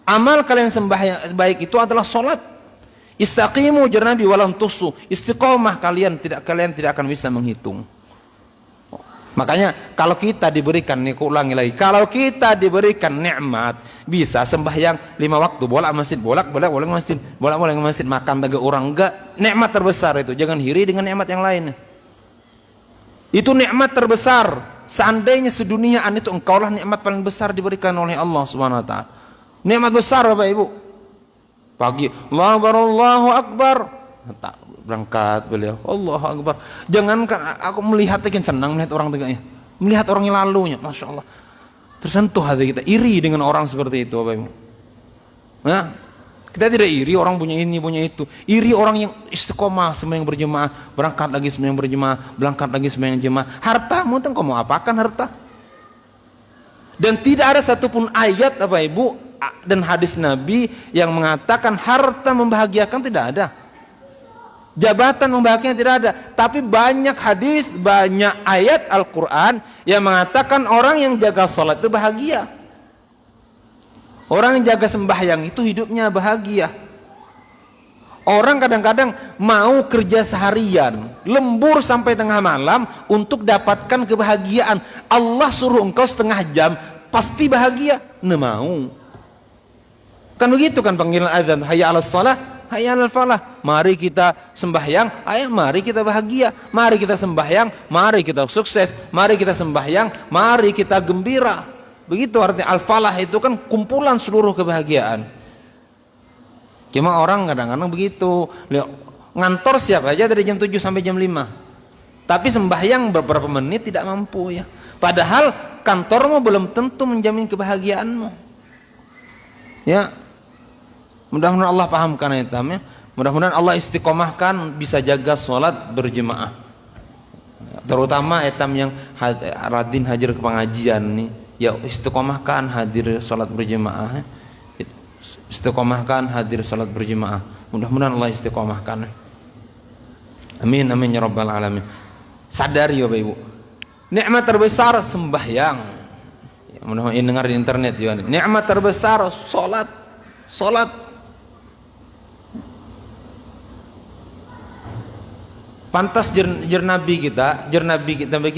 Amal kalian sembahyang baik itu adalah salat. Istaqimu jar Nabi walam tusu. Istiqomah kalian tidak akan bisa menghitung. Makanya kalau kita diberikan, nih aku ulangi lagi, kalau kita diberikan nikmat bisa sembahyang 5 waktu, bolak masjid, makan tiga orang, enggak, nikmat terbesar itu. Jangan iri dengan nikmat yang lain. Itu nikmat terbesar. Seandainya seduniaan itu engkaulah nikmat paling besar diberikan oleh Allah Subhanahu wa taala. Nikmat besar Bapak Ibu. Pagi, Allahu Akbar. Tak berangkat beliau, Allahu Akbar. Jangankan aku melihat aja senang melihat orang tegaknya, melihat orangnya lalunya, Masya Allah, tersentuh hati kita, iri dengan orang seperti itu Bapak Ibu. Nah, kita tidak iri orang punya ini punya itu, iri orang yang istiqomah sembahyang berjemaah, berangkat lagi sembahyang berjemaah, berangkat lagi sembahyang jemaah. Hartamu tuh kamu apakan harta? Dan tidak ada satupun ayat Bapak Ibu dan hadis Nabi yang mengatakan harta membahagiakan, tidak ada. Jabatan membahagiakan tidak ada, tapi banyak hadis, banyak ayat Al-Quran yang mengatakan orang yang jaga sholat itu bahagia. Orang yang jaga sembahyang itu hidupnya bahagia. Orang kadang-kadang mau kerja seharian, lembur sampai tengah malam untuk dapatkan kebahagiaan. Allah suruh engkau setengah jam, pasti bahagia. Nggak mau. Kan begitu kan panggilan azan, hayya 'alas shalah, hayya 'alal falah. Mari kita sembahyang, ayo mari kita bahagia. Mari kita sembahyang, mari kita sukses. Mari kita sembahyang, mari kita gembira. Begitu artinya al-falah itu kan kumpulan seluruh kebahagiaan. Cuma orang kadang-kadang begitu, ngantor siap aja dari jam 7 sampai jam 5. Tapi sembahyang beberapa menit tidak mampu ya. Padahal kantormu belum tentu menjamin kebahagiaanmu. Ya. Mudah-mudahan Allah pahamkan etamnya. Mudah-mudahan Allah istiqomahkan bisa jaga sholat berjemaah. Terutama etam yang radin hadir ke pengajian nih. Ya istiqomahkan hadir sholat berjemaah. Istiqomahkan hadir sholat berjemaah. Mudah-mudahan Allah istiqomahkan. Amin amin ya rabbal alamin. Sadari Bapak Ibu, nikmat terbesar sembahyang. Ya, mudah-mudahan ini dengar di internet juga. Nikmat terbesar sholat. Pantas Nabi kita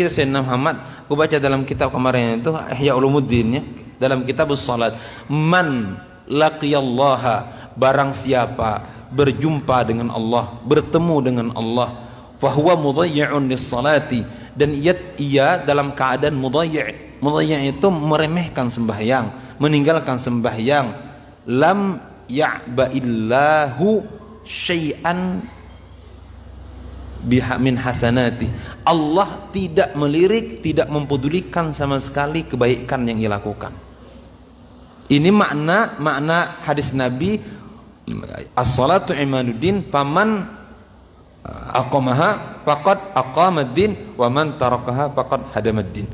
Sayyidina Muhammad, aku baca dalam kitab kemarin itu Ihya Ulumuddin ya, dalam kitab salat, man laqiyallaha, barang siapa berjumpa dengan Allah, bertemu dengan Allah, fahuwa mudayyi'un lis-salati, dan ia dalam keadaan mudayyi' itu meremehkan sembahyang, meninggalkan sembahyang, lam ya'ba'illahu syai'an min hasanati. Allah tidak melirik, tidak mempedulikan sama sekali kebaikan yang ia lakukan. Ini makna hadis Nabi, as-salatu imaduddin, faman aqamaha faqad aqamaddin wa man tarakaha faqad hadamaddin.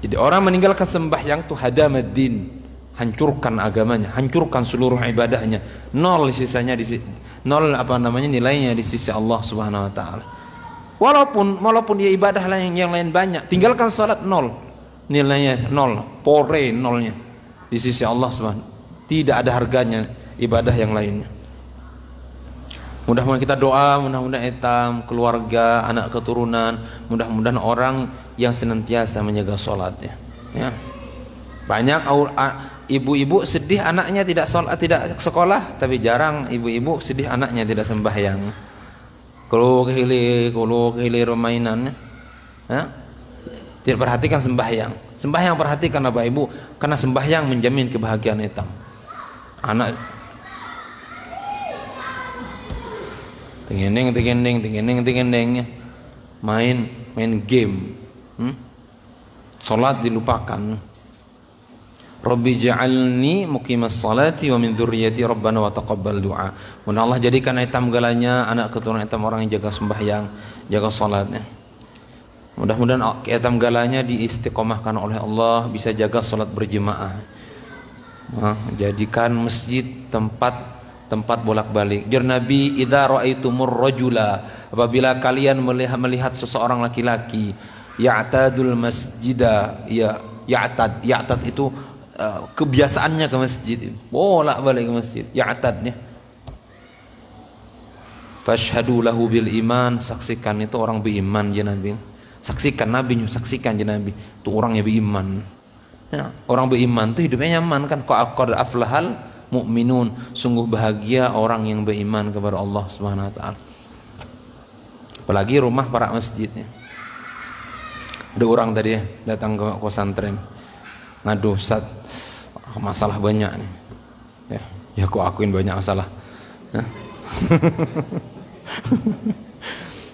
Jadi orang meninggalkan sembahyang itu hadamaddin, hancurkan agamanya, hancurkan seluruh ibadahnya, nol sisanya nol nilainya di sisi Allah Subhanahu wa taala. Walaupun dia ibadah yang lain banyak, tinggalkan salat nol, nilainya nol, pore nolnya di sisi Allah Subhanahu. Tidak ada harganya ibadah yang lainnya. Mudah-mudahan kita doa, mudah-mudahan etam, keluarga, anak keturunan, mudah-mudahan orang yang senantiasa menjaga sholatnya. Ya. Banyak ibu-ibu sedih anaknya tidak sekolah, tapi jarang ibu-ibu sedih anaknya tidak sembahyang. Kalau kehilir mainan, ya. Tidak perhatikan sembahyang. Sembahyang perhatikan Bapak Ibu, karena sembahyang menjamin kebahagiaan etam. Anak tengendeng main game, salat dilupakan. Rabbi ja'alni muqimas salati wa min dzurriyyati rabbana wa taqabbal du'a. Mudah Allah jadikan etam galanya anak keturunan etam orang yang jaga sembahyang, jaga salatnya. Mudah-mudahan etam galanya diistiqomahkan oleh Allah, bisa jaga salat berjemaah. Jadikan masjid tempat bolak-balik. Jur Nabi, idza ra'aitumur rajula, apabila kalian melihat seseorang laki-laki, ya'tadul masjida, ya'tad itu kebiasaannya ke masjid, bolak-balik ke masjid, ya'tadnya. Fashhadu lahu bil iman, saksikan itu orang beriman ya Nabi. Saksikan Nabi, saksikan ya Nabi, itu orangnya beriman. Ya, orang beriman itu hidupnya nyaman kan, qad aflahal mu'minun, sungguh bahagia orang yang beriman kepada Allah Subhanahu wa taala. Apalagi rumah para masjidnya. Ada orang tadi datang ke pesantren, ngadu, Ustaz, masalah banyak nih. Ya aku akuin banyak masalah.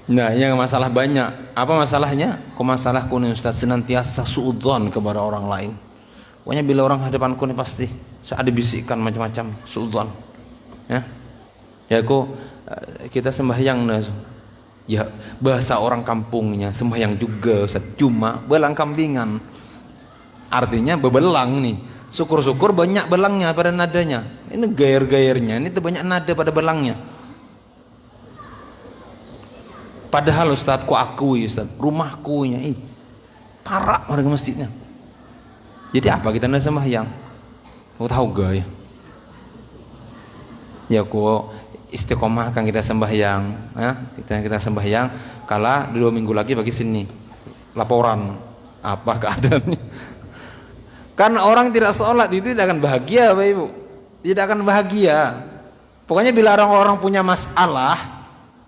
Nah, yang masalah banyak. Apa masalahnya? Kok masalahku nih Ustaz, senantiasa suudzon kepada orang lain. Pokoknya bila orang hadapanku nih pasti ada bisikan macam-macam, suudzon. Ya aku kita sembahyang nah. Ya bahasa orang kampungnya sembahyang juga Ustaz, cuma belang kambingan. Artinya bebelang nih. Syukur-syukur banyak belangnya pada nadanya. Ini gair-gairnya, ini tuh banyak nada pada belangnya. Padahal Ustaz, ku akui Ustaz, rumahku nya parah warga masjidnya. Jadi apa kita nak sembahyang? Kau tahu gak ya? Ya ku istiqomahkan kita sembahyang, kita sembahyang. Kala 2 minggu lagi bagi sini laporan apa keadaannya. Kan orang tidak sholat itu tidak akan bahagia Bapak Ibu, tidak akan bahagia. Pokoknya bila orang-orang punya masalah,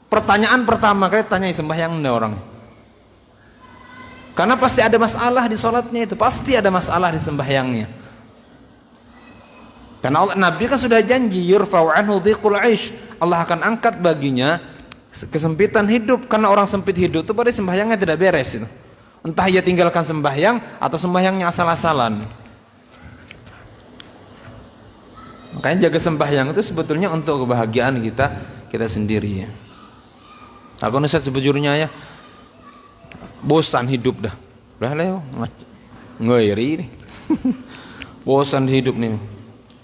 pertanyaan pertama kali tanya sembahyang enggak orang. Karena pasti ada masalah di sholatnya itu, pasti ada masalah di sembahyangnya. Karena Nabi kan sudah janji, yurfa'u anhu dhiqul 'aish, Allah akan angkat baginya kesempitan hidup. Karena orang sempit hidup itu pada sembahyangnya tidak beres itu. Entah ia tinggalkan sembahyang atau sembahyangnya asal-asalan. Makanya jaga sembahyang itu sebetulnya untuk kebahagiaan kita sendiri ya. Apa Ustaz sebetulnya ya? Bosan hidup dah. Udah leo ngeri nih. Bosan hidup nih.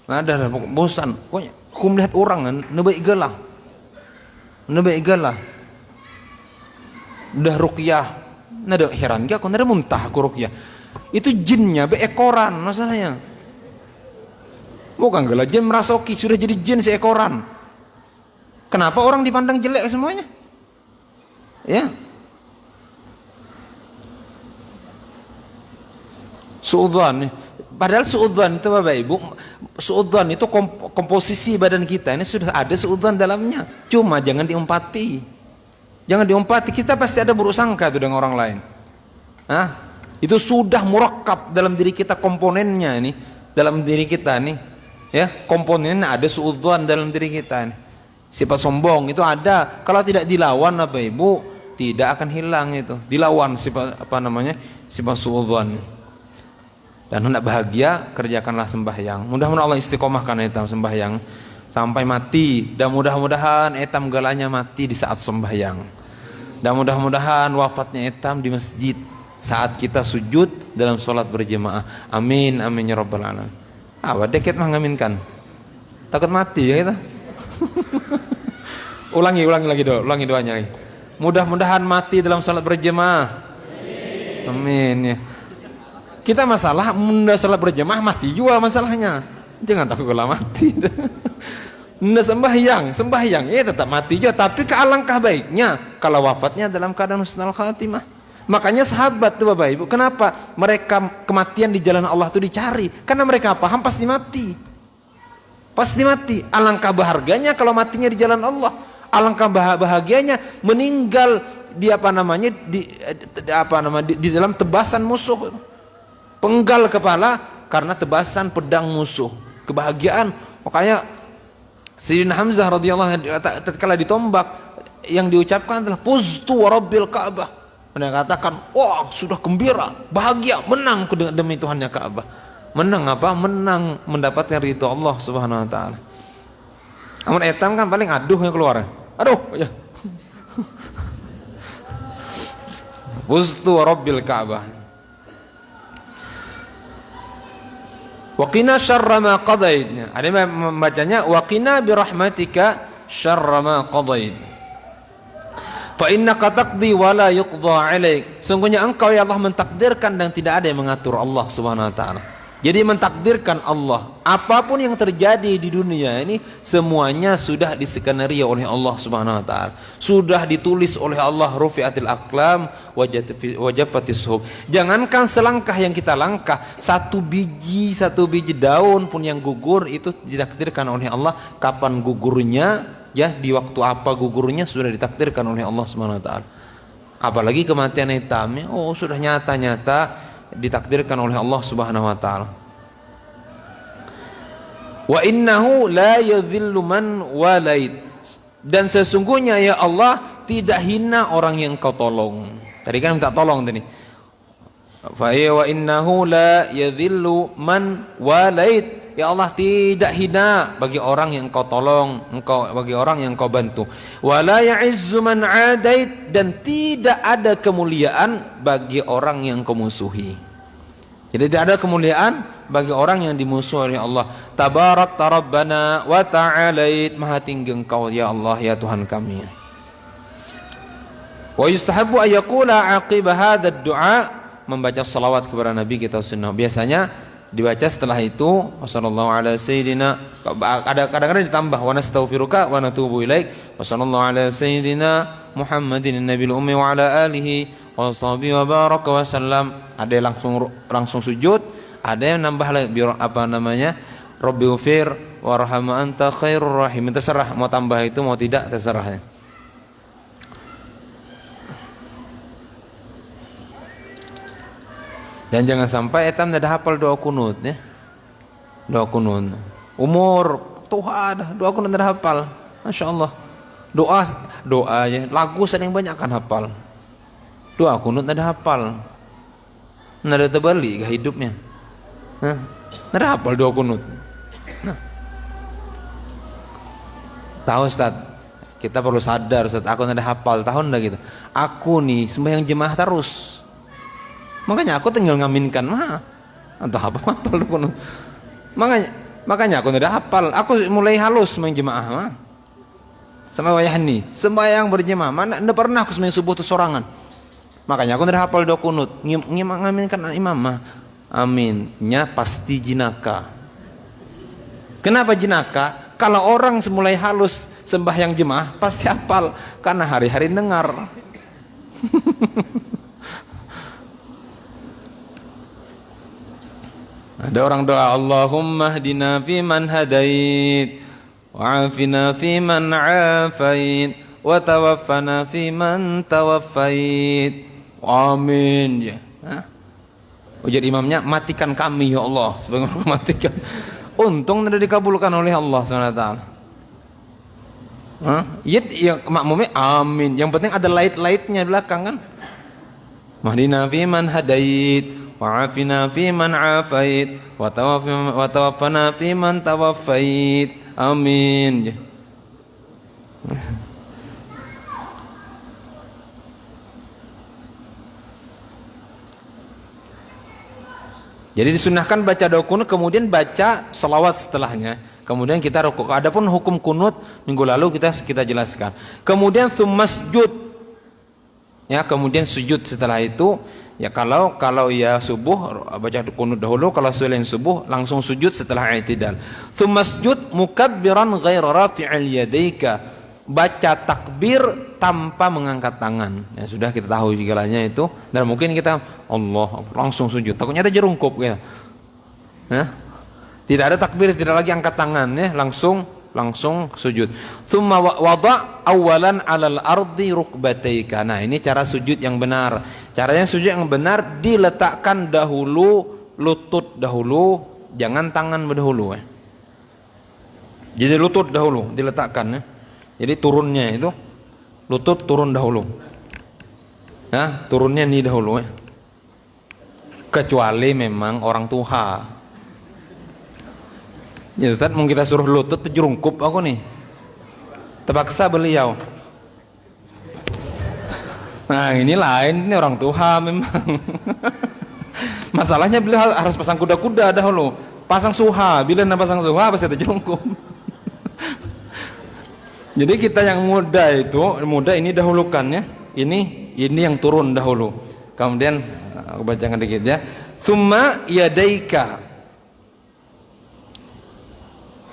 Ada bosan. Pokoknya aku melihat orang nebaik gelah. Udah ruqyah. Nada heran gak aku nada muntah aku ruqyah. Itu jinnya beekoran masalahnya. Bukan gelah jin merasoki, sudah jadi jin seekoran. Kenapa orang dipandang jelek semuanya? Ya. Suudzon. Padahal suudzon itu Bapak Ibu, suudzon itu komposisi badan kita ini sudah ada suudzon dalamnya. Cuma jangan diumpati. Jangan diumpati, kita pasti ada buruk sangka itu dengan orang lain. Itu sudah murakkab dalam diri kita komponennya ini, dalam diri kita nih. Ya, komponennya ada suudzon dalam diri kita. Sifat sombong itu ada. Kalau tidak dilawan Bapak Ibu, tidak akan hilang itu. Dilawan sifat sifat suudzon. Dan hendak bahagia, kerjakanlah sembahyang. Mudah-mudahan Allah istiqomahkan etam sembahyang sampai mati. Dan mudah-mudahan etam galanya mati di saat sembahyang. Dan mudah-mudahan wafatnya etam di masjid saat kita sujud dalam sholat berjemaah. Amin, amin ya rabbal alamin. Deket mah ngaminkan. Takut mati ya kita. ulangi doanya. Mudah-mudahan mati dalam sholat berjemaah. Amin ya. Kita masalah munda sholat berjemaah mati juga masalahnya. Jangan takut kalau mati. Nda sembahyang ya tetap mati juga, tapi kealangkah baiknya kalau wafatnya dalam keadaan husnul khatimah. Makanya sahabat tuh Bapak Ibu, kenapa mereka kematian di jalan Allah itu dicari? Karena mereka paham pasti mati. Pasti mati. Alangkah berharganya kalau matinya di jalan Allah. Alangkah bahagianya meninggal di di dalam tebasan musuh. Penggal kepala karena tebasan pedang musuh. Kebahagiaan. Makanya Sayyidina Hamzah radhiyallahu anhu tatkala ditombak yang diucapkan adalah fuztu wa rabbil Ka'bah. Mereka katakan, wah sudah gembira, bahagia, menang demi Tuhannya Ka'bah. Menang apa? Menang mendapatkan ridho Allah Subhanahu wa taala. Amun etam kan paling aduh yang keluar. Aduh ya. Fuztu wa rabbil Ka'bah. Wa qina syarra ma qadait. Ada yang membacanya wa qina bi rahmatika syarra ma qadait. Fa innaka taqdi wa la yuqda 'alaik. Sungguhnya engkau ya Allah mentakdirkan dan tidak ada yang mengatur Allah Subhanahu wa taala. Jadi mentakdirkan Allah, apapun yang terjadi di dunia ini semuanya sudah diskenario oleh Allah Subhanahu wa taala. Sudah ditulis oleh Allah, rufi'atil aqlam wajafatis suhuf. Jangankan selangkah yang kita langkah, satu biji daun pun yang gugur itu ditakdirkan oleh Allah kapan gugurnya. Ya, di waktu apa gugurnya sudah ditakdirkan oleh Allah Subhanahu wa taala. Apalagi kematian hitamnya, sudah nyata-nyata ditakdirkan oleh Allah Subhanahu wa taala. Wa innahu la yadhillu man walait. Dan sesungguhnya ya Allah tidak hina orang yang kau tolong. Tadi kan minta tolong tadi. Fa wa innahu la yadhillu man walait. Ya Allah tidak hina bagi orang yang kau tolong, bagi orang yang kau bantu. Wala ya'izzu man 'adait, dan tidak ada kemuliaan bagi orang yang kau musuhi. Jadi tidak ada kemuliaan bagi orang yang dimusuhi oleh Allah. Tabarak Rabbana wa ta'alait, maha tinggi engkau ya Allah ya Tuhan kami. Wa yustahabbu ay yaqula 'aqiba hadzal du'a, membaca salawat kepada Nabi kita sunnah. Biasanya dibaca setelah itu wassallallahu ala sayyidina, ada kadang-kadang ditambah wa nastaghfiruka wa natubu ilaik wassallallahu ala sayyidina Muhammadin nabiyil ummi wa ala alihi wa sahbihi wa baraka wa sallam. Ada yang langsung sujud, ada yang nambah Rabbi ufir warhamu anta khairur rahim. Terserah mau tambah itu mau tidak, terserah. Dan jangan sampai etam tidak hafal doa kunut ya. Doa kunut. Umur tua dah doa kunut tidak hafal. Masya Allah. Doa ya. Lagu sering banyak kan hafal. Doa kunut tidak hafal. Tidak ada terbalik ke hidupnya. Tidak hafal doa kunut. Tahu Ustaz, kita perlu sadar Ustaz, aku tidak hafal tahun dah gitu. Aku nih sembahyang jemaah terus. Makanya aku tinggal ngaminkan atau apa kunut. Makanya aku tidak hafal. Aku mulai halus main jemaah sama wayah nih sembahyang berjemaah. Mana tidak pernah aku sembahyang subuh itu sorangan. Makanya aku tidak hafal doa kunut. Ngaminkan imam aminnya pasti jinaka. Kenapa jinaka? Kalau orang semulai halus sembahyang jemaah pasti hafal karena hari-hari dengar. Ada orang doa Allahumma hdina fiman hadait wa afina fiman afait wa tawaffana fiman tawaffait. Amin ya. Ujar imamnya, matikan kami ya Allah sebagaimana matikan Untung tidak dikabulkan oleh Allah SWT. Ya makmumnya amin. Yang penting ada light-lightnya belakang kan. Mahdina fiman hadait, wa'afina fiman afait, wa tawaffana fiman tawaffait. Amin. Jadi disunahkan baca doa kunut, kemudian baca selawat setelahnya. Kemudian kita rukuk. Adapun hukum kunut minggu lalu kita jelaskan. Kemudian summasjud. Ya, kemudian sujud setelah itu. Ya kalau ya subuh baca kunut dahulu, kalau selain subuh langsung sujud setelah i'tidal. Summasjud mukabbiran ghaira rafi'il yadaika. Baca takbir tanpa mengangkat tangan. Ya sudah kita tahu segalanya itu. Dan mungkin kita Allah langsung sujud. Takutnya ada jerungkup ya. Tidak ada takbir, tidak lagi angkat tangan ya, langsung sujud. Tsumma wada' awalan 'alal ardi rukbataika. Nah, ini cara sujud yang benar. Caranya sujud yang benar diletakkan dahulu lutut dahulu, jangan tangan berdahulu ya. Jadi lutut dahulu diletakkan ya. Jadi turunnya itu lutut turun dahulu. Nah, turunnya ini dahulu ya. Kecuali memang orang tua. Ya Ustaz, mau kita suruh lutut terjerungkup aku nih. Terpaksa beliau. Nah, ini lain, ini orang tua memang. Masalahnya beliau harus pasang kuda-kuda dahulu. Pasang suha, bila pasang suha pasti terjerungkup. Jadi kita yang muda ini dahulukan ya. Ini yang turun dahulu. Kemudian aku bacakan dikit ya. Tsumma yadaika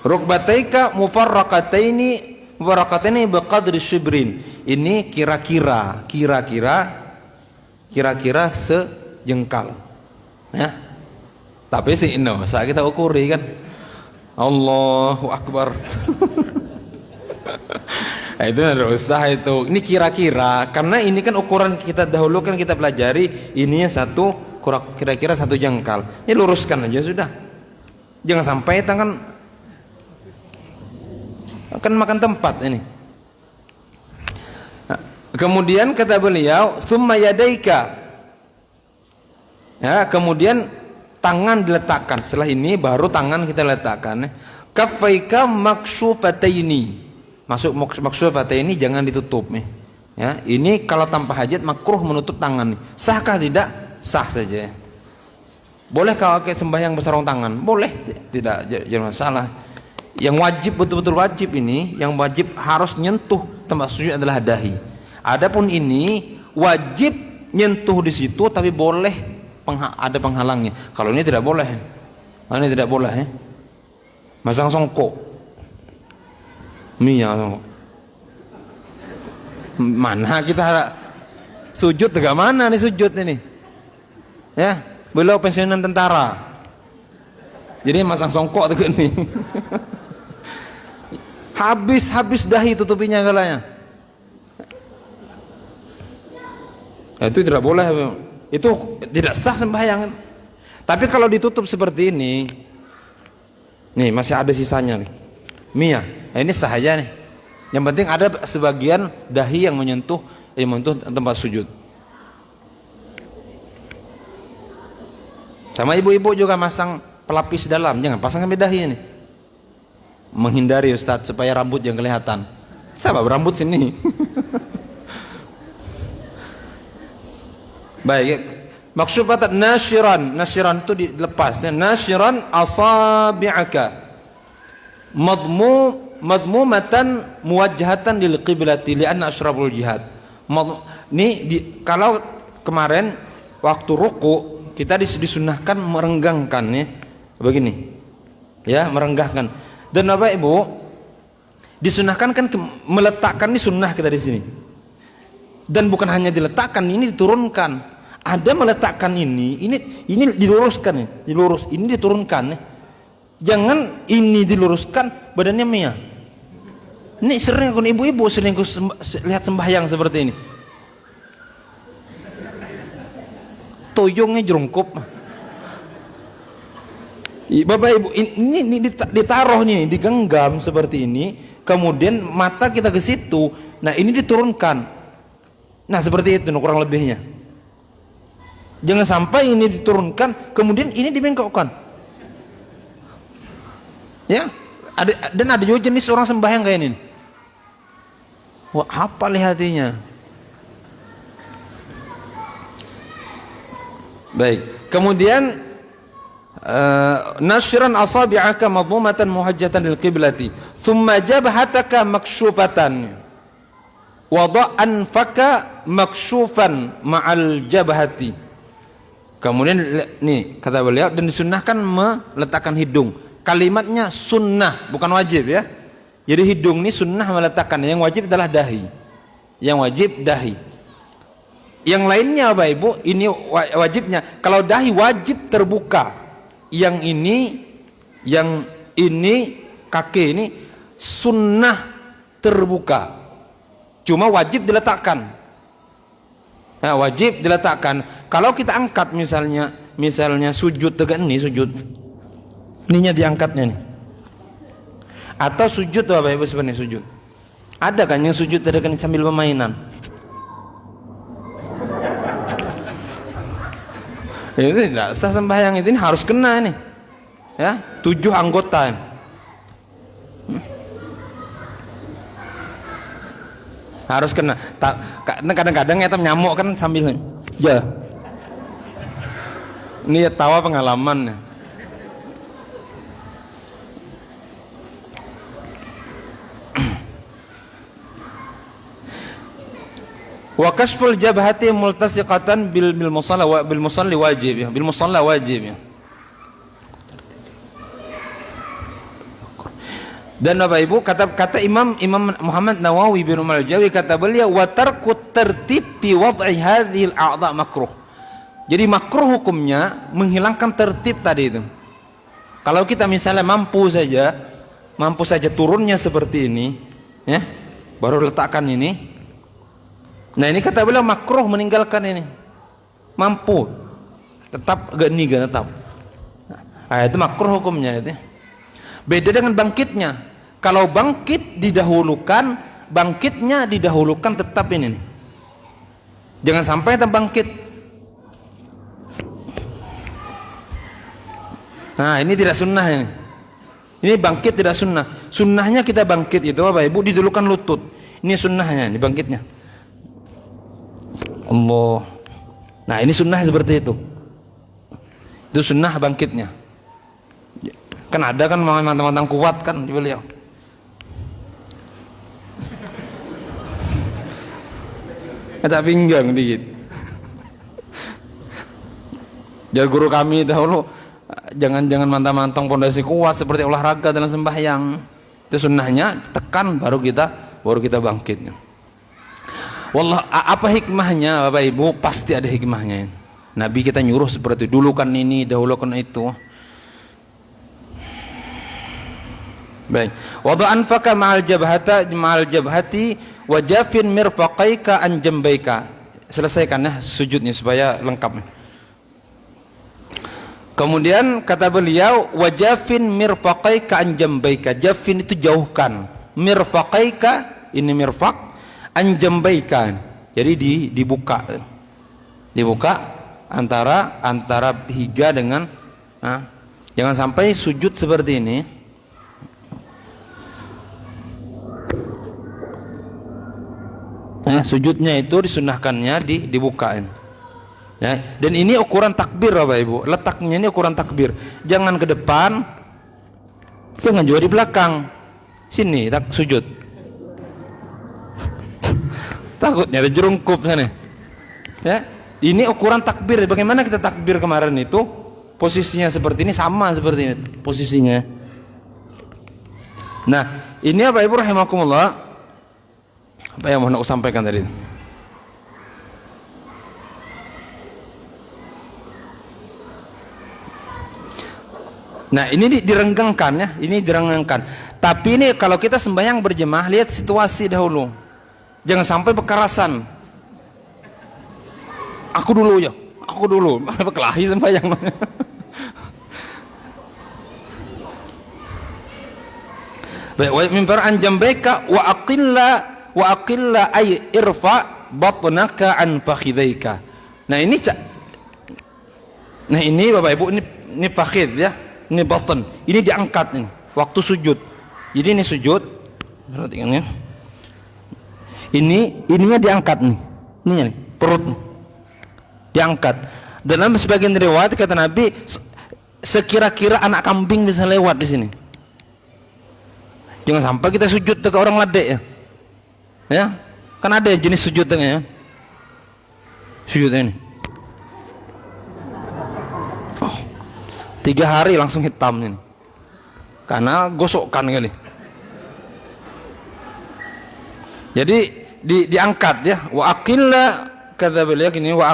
rukbataika mufarraqataini biqadri shibrin. Ini kira-kira sejengkal. Ya. Tapi sih saat kita ukuri kan. Allahu Akbar. Nah, itu ada usaha itu. Ini kira-kira, karena ini kan ukuran kita dahulu kan kita pelajari ininya kira-kira satu jengkal. Ini luruskan aja sudah. Jangan sampai tangan akan makan tempat ini. Nah, kemudian kata beliau, "Tsumma yadaika." Ya, kemudian tangan diletakkan. Setelah ini baru tangan kita letakkan. Kaffaika maksyufataini. Maksud ini jangan ditutup nih. Ya, ini kalau tanpa hajat makruh menutup tangan. Sahkah tidak? Sah saja. Boleh kalau kayak sembahyang bersarung tangan? Boleh, tidak jangan masalah. Yang wajib betul-betul wajib ini, yang wajib harus nyentuh tempat sujud adalah dahi. Adapun ini wajib nyentuh di situ tapi boleh ada penghalangnya. Kalau ini tidak boleh. Kalau ini tidak boleh ya. Masang songkok. Mia, mana kita sujud tegak mana nih sujud ini? Ya, beliau pensiunan tentara. Jadi masang songkok tegak nih. habis dahi tutupinya galanya. Itu tidak boleh. Itu tidak sah sembahyang. Tapi kalau ditutup seperti ini, nih masih ada sisanya nih. Mia, nah ini sah aja nih. Yang penting ada sebagian dahi yang menyentuh tempat sujud. Sama ibu-ibu juga masang pelapis dalam, jangan pasang sampai dahi ini. Menghindari Ustaz supaya rambut yang kelihatan. Sabab rambut sini. Baik. Maksud kata nasyiran itu dilepas. Nasyiran asabi'aka. Madmumatan muwajjahatan lil qiblati li'anna asyrabul jihad. Kalau kemarin waktu ruku kita disunahkan merenggangkan ya. Begini. Ya, merenggangkan. Dan Bapak Ibu disunahkan kan meletakkan ini sunnah kita di sini. Dan bukan hanya diletakkan, ini diturunkan. Ada meletakkan ini diluruskan ya. Ini diturunkan ya. Jangan ini diluruskan badannya Mia. Ini sering ibu-ibu sering lihat sembahyang seperti ini. Toyongnya jerungkup. Bapak Ibu, ini ditaruh nih, digenggam seperti ini, kemudian mata kita ke situ. Nah, ini diturunkan. Nah, seperti itu kurang lebihnya. Jangan sampai ini diturunkan, kemudian ini dibengkokkan. Ya, dan ada juga jenis orang sembahyang kayak ini. Wah, apa hatinya? Baik. Kemudian nashran asabi'aka madmumatan muhajjatan lil qiblati, thumma jabhataka makshufatan. Wada' anfaka makshufan ma'al jabhati. Kemudian nih kata beliau, dan disunnahkan meletakkan hidung. Kalimatnya sunnah, bukan wajib ya. Jadi hidung ini sunnah meletakkan. Yang wajib adalah dahi. Yang wajib dahi. Yang lainnya Bapak Ibu, ini wajibnya. Kalau dahi wajib terbuka. Yang ini kaki ini sunnah terbuka. Cuma wajib diletakkan. Nah, wajib diletakkan. Kalau kita angkat misalnya sujud tegak ini sujud. Ininya diangkatnya nih. Atau sujud Bapak Ibu sebenarnya sujud. Ada kan yang sujud tegak ini sambil permainan? Ini tidak sah sembahyang, ini harus kena nih. Ya, 7 anggota. Harus kena. Kadang-kadang kita nyamuk kan sambil ya. Ini ya tawa pengalaman. Wa kashful jabhati multasiqatan bil musalli wajib ya. Bil musalla wajib ya. Dan Bapak Ibu, kata Imam Muhammad Nawawi bin Al-Jawi, kata beliau, wa tarkut tertib fi wad'i hadhil a'dha makruh. Jadi makruh hukumnya menghilangkan tertib tadi itu. Kalau kita misalnya mampu saja turunnya seperti ini, ya, baru letakkan ini. Nah, ini kata beliau makruh meninggalkan ini. Mampu, tetap tetap. Nah, itu makruh hukumnya itu. Beda dengan bangkitnya. Kalau bangkit didahulukan, bangkitnya didahulukan tetap ini nih. Jangan sampai kita bangkit. Nah, ini tidak sunnah ini. Ini bangkit tidak sunnah. Sunnahnya kita bangkit itu Bapak Ibu didahulukan lutut. Ini sunnahnya, ini bangkitnya. Allah. Nah, ini sunnah seperti itu. Itu sunnah bangkitnya. Kan ada kan mantan-mantan kuat kan beliau. Kita pinggang dikit. Jadi guru kami dahulu, jangan mantan-mantan pondasi kuat seperti olahraga dalam sembahyang. Itu sunnahnya, tekan baru kita bangkit. Wallah, apa hikmahnya Bapak Ibu? Pasti ada hikmahnya. Nabi kita nyuruh seperti itu. Dulu kan ini, dahulu kan itu. Baik. Wada anfaka ma'al jabhati wa jafin mirfaqaika an jambaika. Selesaikan ya sujudnya supaya lengkap. Kemudian kata beliau, wa jafin mirfaqaika an jambaika. Jafin itu jauhkan. Mirfaqaika, ini mirfaq, an jambaika. Jadi dibuka. Dibuka antara higa dengan jangan sampai sujud seperti ini. Nah, sujudnya itu disunahkannya dibukain. Ya, dan ini ukuran takbir Bapak Ibu. Letaknya ini ukuran takbir. Jangan ke depan, jangan juga di belakang. Sini tak sujud. Takutnya ada jerungkup sana. Ya, ini ukuran takbir. Bagaimana kita takbir kemarin itu? Posisinya seperti ini, sama seperti ini posisinya. Nah, ini Bapak Ibu rahimakumullah. Apa yang mau aku sampaikan tadi? Nah, ini direnggangkan ya, ini direnggangkan. Tapi ini kalau kita sembahyang berjemaah, lihat situasi dahulu. Jangan sampai berkerasan. Aku dulu ya, aku dulu. Kelahi sembahyang. Wa minfar an jambaika wa aqilla ay irfa batnaka an fakhidhaika. Nah ini Bapak Ibu, ini fakhidh ya, ini batn, ini diangkat ini waktu sujud. Jadi ini sujud, perhatikan ya. Ininya diangkat nih. Ininya nih, perut nih. Diangkat. Dalam sebagian riwayat kata Nabi, sekira-kira anak kambing bisa lewat di sini. Jangan sampai kita sujud ke orang ladek ya. Ya, kan ada jenis sujudnya ya. Sujudnya ini. 3 hari langsung hitam ini. Karena gosokkan kali. Jadi diangkat ya. Wa aqilla kata beliau gini, wa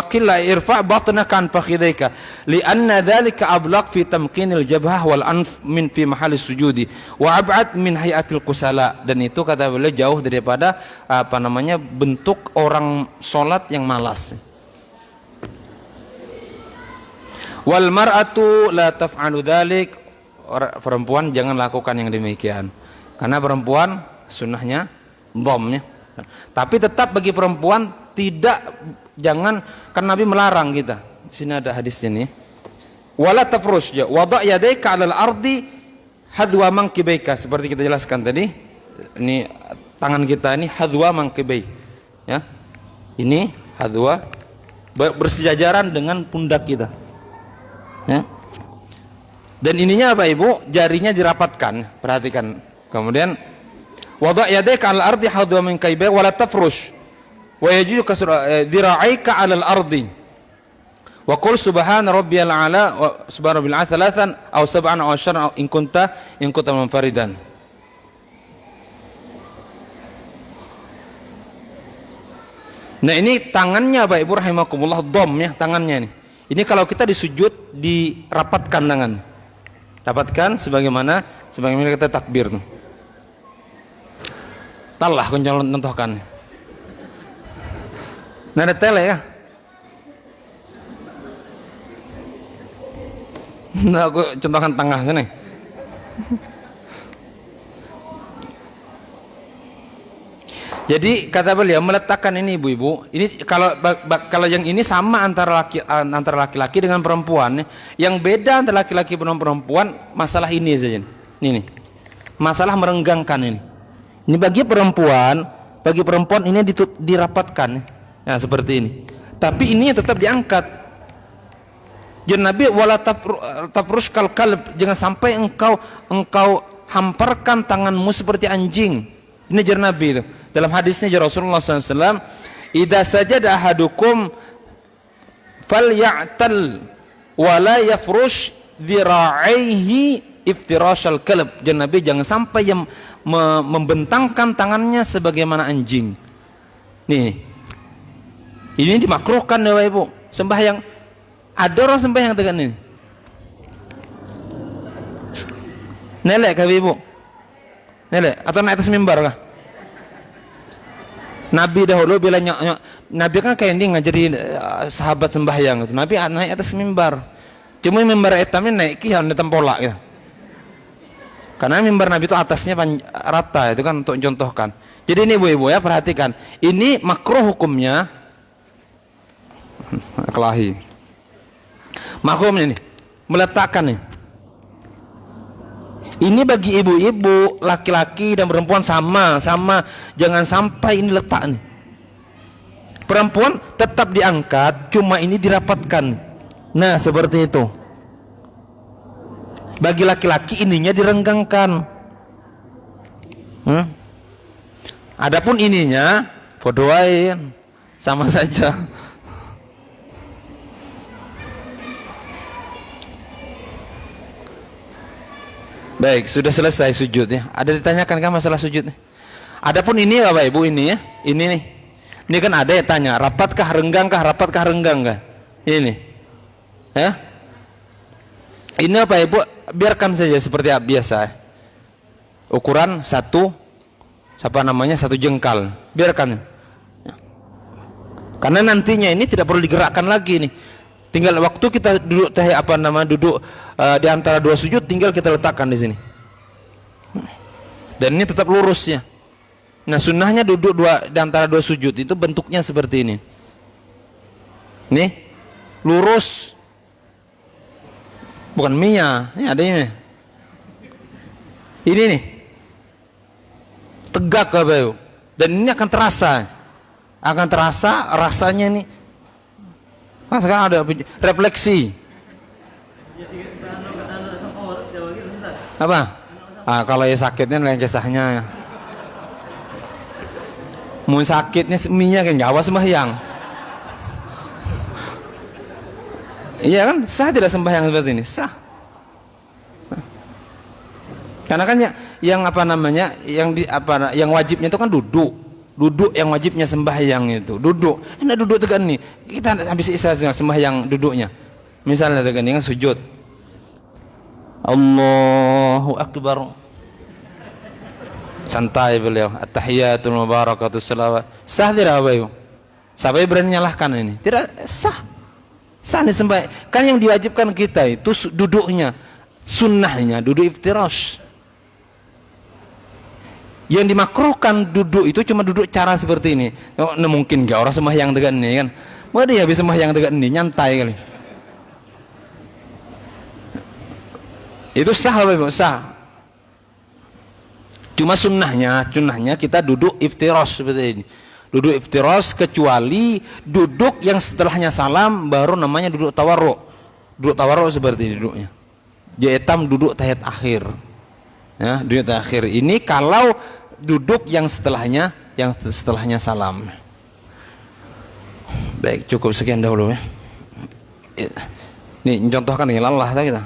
aqilla irfa' batnaka an fakhidhaika li'anna dhalika ablaq fi tamkinil jabhah wal anf min fi mahalli sujudi wa ab'ad min hayatil kusala. Dan itu kata beliau jauh daripada bentuk orang salat yang malas. Wal mar'atu la taf'alu dhalik, perempuan jangan lakukan yang demikian karena perempuan sunnahnya dhamnya. Tapi tetap bagi perempuan jangan, kan Nabi melarang kita. Sini ada hadis ini. Wala tafrush ya wada' yadayka 'alal ardi hadwa mankibaika, seperti kita jelaskan tadi. Ini tangan kita ini hadwa mankibai. Ya. Ini hadwa bersejajaran dengan pundak kita. Ya. Dan ininya apa Ibu? Jarinya dirapatkan. Perhatikan. Kemudian wada' yadayka 'alal ardi hadwa mankibaika wala tafrush wa yajuka dira'aika 'alal ardi wa qul subhana rabbiyal a'la wa subhana rabbil a'la thalathan aw sab'an aw asharan in kunta munfaridan. Nah ini tangannya Bapak Ibu rahimakumullah, dham ya tangannya ini. Ini kalau kita disujud dirapatkan tangan. Rapatkan sebagaimana kita takbir. Talah kunjol nentohkan. Nah ada tele ya. Nah aku contohkan tengah sini. Jadi kata beliau meletakkan ini ibu-ibu. Ini kalau yang ini sama antara laki-laki dengan perempuan. Yang beda antara laki-laki dan perempuan masalah ini saja. Ini masalah merenggangkan ini. Ini bagi perempuan ini dirapatkan. Nah seperti ini. Tapi ini tetap diangkat. Jadi Nabi wala tafrushkal kalb, jangan sampai engkau hamparkan tanganmu seperti anjing. Ini jar Nabi itu. Dalam hadisnya jar Rasulullah SAW, idza sajada ahadukum falya'tal wala yafrush dhira'aihi iftirashal kalb. Jar Nabi jangan sampai yang membentangkan tangannya sebagaimana anjing. Nih. Ini dimakruhkan ya Ibu. Sembahyang, ada orang sembahyang tekan ini. Nelek kah Ibu? Nelek atau naik atas mimbar kah? Nabi dahulu bila Nabi kan kayak ini ngajari sahabat sembahyang itu. Nabi naik atas mimbar. Cuma mimbar etamnya naik kian di tempola ya. Karena mimbar Nabi itu atasnya rata, itu kan untuk contohkan. Jadi ini ibu-ibu ya perhatikan. Ini makruh hukumnya. Kelahi. Makruh ini meletakkan nih. Ini bagi ibu-ibu, laki-laki dan perempuan sama. Jangan sampai ini letak nih. Perempuan tetap diangkat, cuma ini dirapatkan. Nah, seperti itu. Bagi laki-laki ininya direnggangkan. Adapun ininya fodoain sama saja. Baik, sudah selesai sujudnya. Ada ditanyakan kan masalah sujudnya? Adapun ini Bapak Ibu ini ya, ini nih. Ini kan ada yang tanya, rapatkah renggangkah, rapatkah renggangkah? Ini. Ya. Ini Bapak Ibu biarkan saja seperti biasa. Ukuran satu jengkal. Biarkan. Karena nantinya ini tidak perlu digerakkan lagi nih. Tinggal waktu kita duduk duduk di antara dua sujud, tinggal kita letakkan di sini. Dan ini tetap lurusnya. Nah, sunnahnya duduk di antara dua sujud itu bentuknya seperti ini. Nih, lurus. Bukan Mia, ini ada ini. Ini nih. Tegak Bapak Ibu. Dan ini akan terasa. Akan terasa rasanya nih. Kan sekarang ada refleksi. Apa? Ah, kalau ya sakitnya lain kisahnya. Mau sakitnya Mia kan Jawa sembahyang. Iya kan, sah tidak sembahyang seperti ini? Sah. Karena kan yang apa namanya, yang wajibnya itu kan duduk yang wajibnya sembahyang itu duduk. Hendak duduk tekan nih, kita habis istirahat sembahyang duduknya. Misalnya tekan ini kan sujud. Allahu Akbar. Santai beliau. At-tahiyatul mubarakatus salawat. Sah tidak Bapak Ibu? Sampai berani nyalahkan ini. Tidak sah. Sah nih sembahyang. Kan yang diwajibkan kita itu duduknya, sunnahnya duduk iftirash. Yang dimakruhkan duduk itu cuma duduk cara seperti ini. Nah, mungkin gak orang sembahyang dengan ini kan? Mau dia habis sembahyang dengan ini nyantai kali. Itu sah Bapak Ibu, sah. Cuma sunnahnya kita duduk iftirash seperti ini. Duduk iftirash kecuali duduk yang setelahnya salam baru namanya duduk tawarruk. Duduk tawarruk seperti ini duduknya. Dia etam duduk tahiyat akhir. Ya, duduk tahiyat akhir. Ini kalau duduk yang setelahnya salam. Baik, cukup sekian dahulu ya. Ini contohkan dengan Allah kita.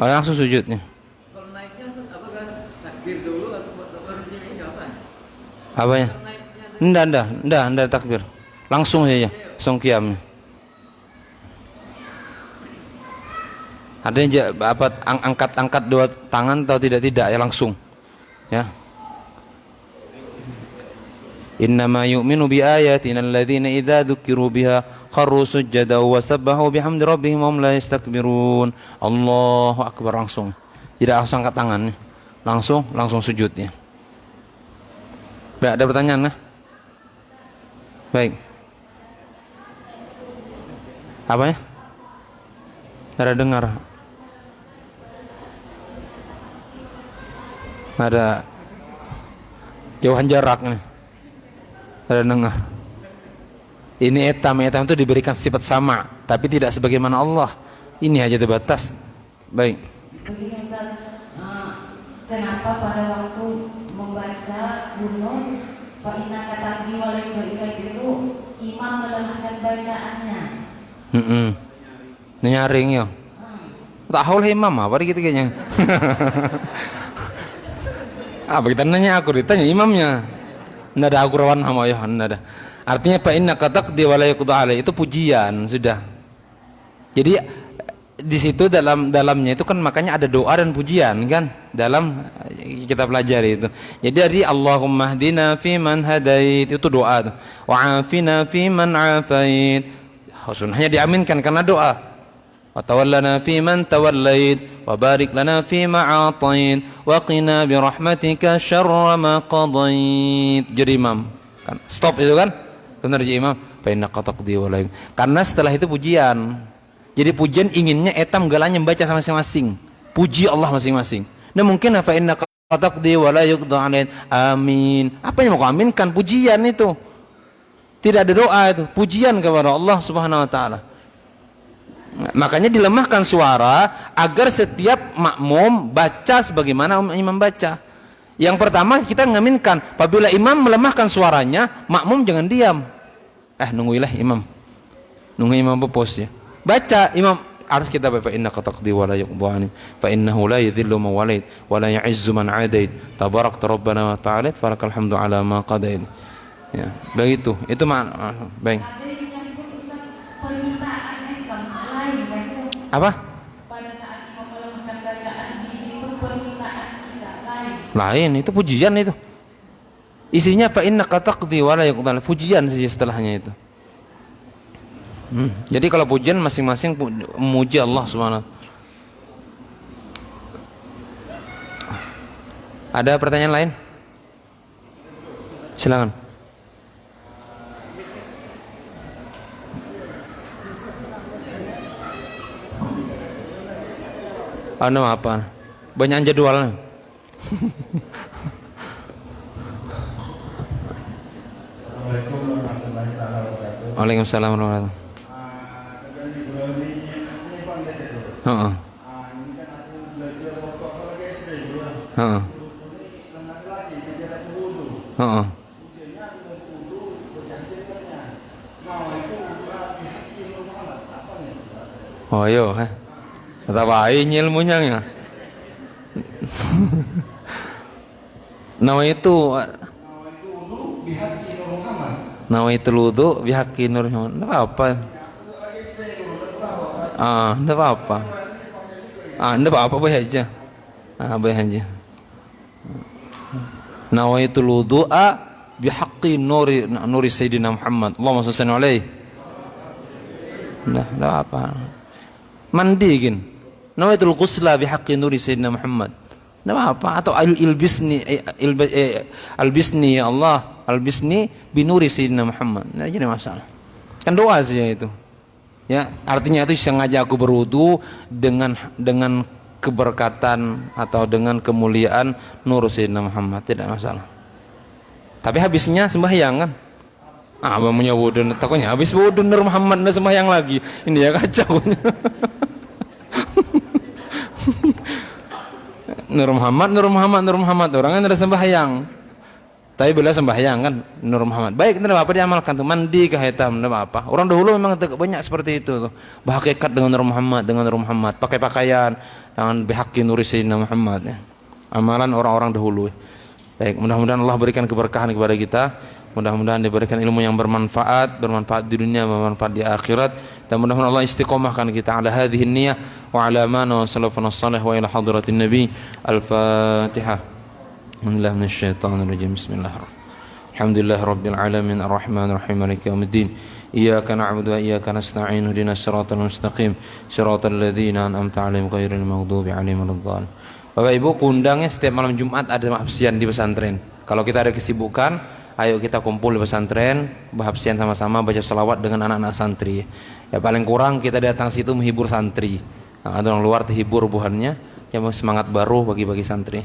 Oh, langsung sujudnya. Kalau naiknya apakah takbir dulu atau baru ini apa? Apanya? Enggak takbir. Langsung saja, langsung qiyamnya. Ada yang angkat dua tangan atau tidak ya langsung. Ya. Innama yu'minu bi ayatina alladziina idza dzukiru biha kharru sujada wa sabbahu bihamdi rabbihim wa hum la yastakbirun. Allahu akbar langsung. Tidak langsung angkat tangan. Langsung sujudnya. Baik, ada pertanyaan nah? Baik. Apa ya? Ada dengar. Ada jauhan jarak nih. Ada dengar. Ini etam itu diberikan sifat sama, tapi tidak sebagaimana Allah. Ini aja terbatas. Baik. Begini Ustaz, kenapa pada waktu membaca gunung Fa inna kataqdi wa la itu imam melemahkan bacaannya? Nyaring ya. Tak haul imam apa gitu kayaknya. Kita nanya aku ditanya imamnya. Nggak ada aku rawan sama ya, nggak ada. Artinya fa inna kataqdi wa la itu pujian sudah. Jadi di situ dalamnya itu kan makanya ada doa dan pujian kan dalam kita pelajari itu. Jadi dari Allahumma hdina fi man hadait itu doa. Wa afina fi man afait. Sunnahnya diaminkan karena doa. Wa tawallana fi man tawallait wa barik lana fi ma atait wa qina bi rahmatika syarra ma qadait. Jadi imam kan stop itu kan. Benar jadi imam fa inna qataqdi wa la. Karena setelah itu pujian. Jadi pujian inginnya etam galanya membaca masing-masing. Puji Allah masing-masing. Nah mungkin apa inna qataqdi wa la yuqda alain. Amin. Apa yang mau kau aminkan? Pujian itu. Tidak ada doa itu. Pujian kepada Allah Subhanahu wa taala. Makanya dilemahkan suara agar setiap makmum baca sebagaimana imam baca. Yang pertama kita ngaminkan, apabila imam melemahkan suaranya, makmum jangan diam. Nungguilah imam. Nunggu imam berpos ya. Baca imam harus kita baca inna qataqdi wa la yuqdani fa innahu la yadhillu man walait wa la ya'izzu man adait tabarakta rabbana wa ta'ala falakal hamdu ala ma qadait. Ya, begitu. Itu baik. Apa? Pada saat imam melemahkan bacaan di situ permintaan tidak lain. Lain itu pujian itu. Isinya fa innaka taqdi wa la yuqda, pujian saja setelahnya itu. Jadi kalau pujian masing-masing memuji Allah Subhanahu. Ada pertanyaan lain? Silakan. Anu apa? Banyak jadwalnya. Assalamualaikum warahmatullahi wabarakatuh. Waalaikumsalam warahmatullahi wabarakatuh. Heeh. Ini kan aku belajar waktu aku lagi SD dulu. Heeh. Ini lagi belajar wudu. Heeh. Kemudiannya aku wudu berjanjiannya. Nah, itu dihaki Muhammad apa nih? Oh yo, kata baik ilmunya ya. Nawaitu Wudu bihaki Muhammad. nawaitul wudu bihaqi nur Muhammad. Enggak apa. Enggak apa-apa. Enggak apa-apa, boleh aja. Boleh aja. Nawaitul wudu'a bihaqqi nuri sayyidina Muhammad. Allahumma shalli alaihi. Enggak apa. Mandi gin. Nawaitul ghusla bihaqqi nuri sayyidina Muhammad. Enggak apa. Atau albisni ya Allah, albisni binuri sayyidina Muhammad. Enggak jadi masalah. Kan doa saja itu. Ya, artinya itu sengaja aku berwudu dengan keberkatan atau dengan kemuliaan nur sayyidina Muhammad, tidak masalah. Tapi habisnya sembahyang kan? Abang punya wudu, takutnya habis wudu nur Muhammad nak sembahyang lagi. Ini ya kacau. Nur Muhammad orang kan ada sembahyang. Tapi bila sembahyang kan Nur Muhammad. Baik, tidak apa diamalkan tuh, mandi ke hitam, tidak apa. Orang dahulu memang banyak seperti itu tuh. Berhakikat dengan Nur Muhammad, pakai pakaian dengan bihaqi nuri sayyidina Muhammad ya. Amalan orang-orang dahulu. Baik, mudah-mudahan Allah berikan keberkahan kepada kita. Mudah-mudahan diberikan ilmu yang bermanfaat di dunia, bermanfaat di akhirat, dan mudah-mudahan Allah istiqomahkan kita ala hadhihi niyyah wa ala mana salafana salih wa ila hadratin nabi. Al-Fatihah. Bismillah minasyaitonir rajim. Bismillahirrahmanirrahim. Alhamdulillah rabbil alamin arrahmanir rahim maliki yaumiddin. Iyyaka na'budu wa iyyaka nasta'in ihdinas siratal mustaqim siratal ladzina an'amta 'alaihim ghairil maghdubi 'alaihim waladdallin. Bapak Ibu, kundangnya setiap malam Jumat ada mahfsian di pesantren. Kalau kita ada kesibukan, ayo kita kumpul di pesantren, bahapsian sama-sama, baca salawat dengan anak-anak santri. Ya paling kurang kita datang situ menghibur santri. Ada orang luar terhibur buhannya, yang semangat baru bagi santri.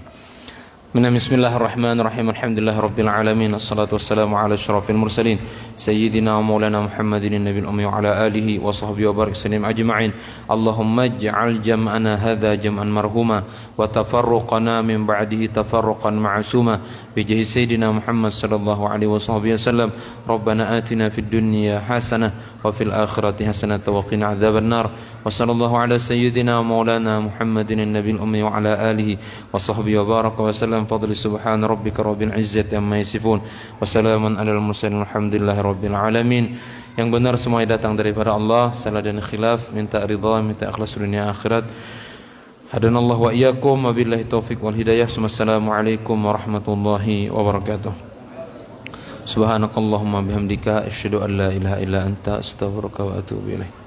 Bismillahirrahmanirrahim. Alhamdulillah rabbil alamin. Assalatu wassalamu ala asyrafil mursalin sayyidina wa maulana Muhammadin nabiyil ummi wa ala alihi wa sahbihi wa barik sallim ajma'in. Allahumma ij'al jam'ana hadha jam'an marhuma wa tafarruqana min ba'dihi tafarruqan ma'suma bi jahi sayyidina Muhammad sallallahu alaihi wasallam. Rabbana atina fid dunya hasanah wa fil akhirati hasanah wa qina adzaban nar. Wa sallallahu ala sayyidina wa maulana Muhammadin nabiyil ummi wa ala alihi wa sahbihi wa baraka wa sallam. Fadli subhana rabbika rabbil izzati amma yasifun wa salamun alal mursalin alhamdulillahi rabbil alamin. Yang benar semuanya datang daripada Allah, salah dan khilaf minta ridha, minta ikhlas dunia akhirat. Hadanallahu wa iyyakum wa billahi taufiq wal hidayah. Wassalamualaikum warahmatullahi wabarakatuh. Subhanakallahumma bihamdika asyhadu an la ilaha illa anta astaghfiruka wa atubu ilaik.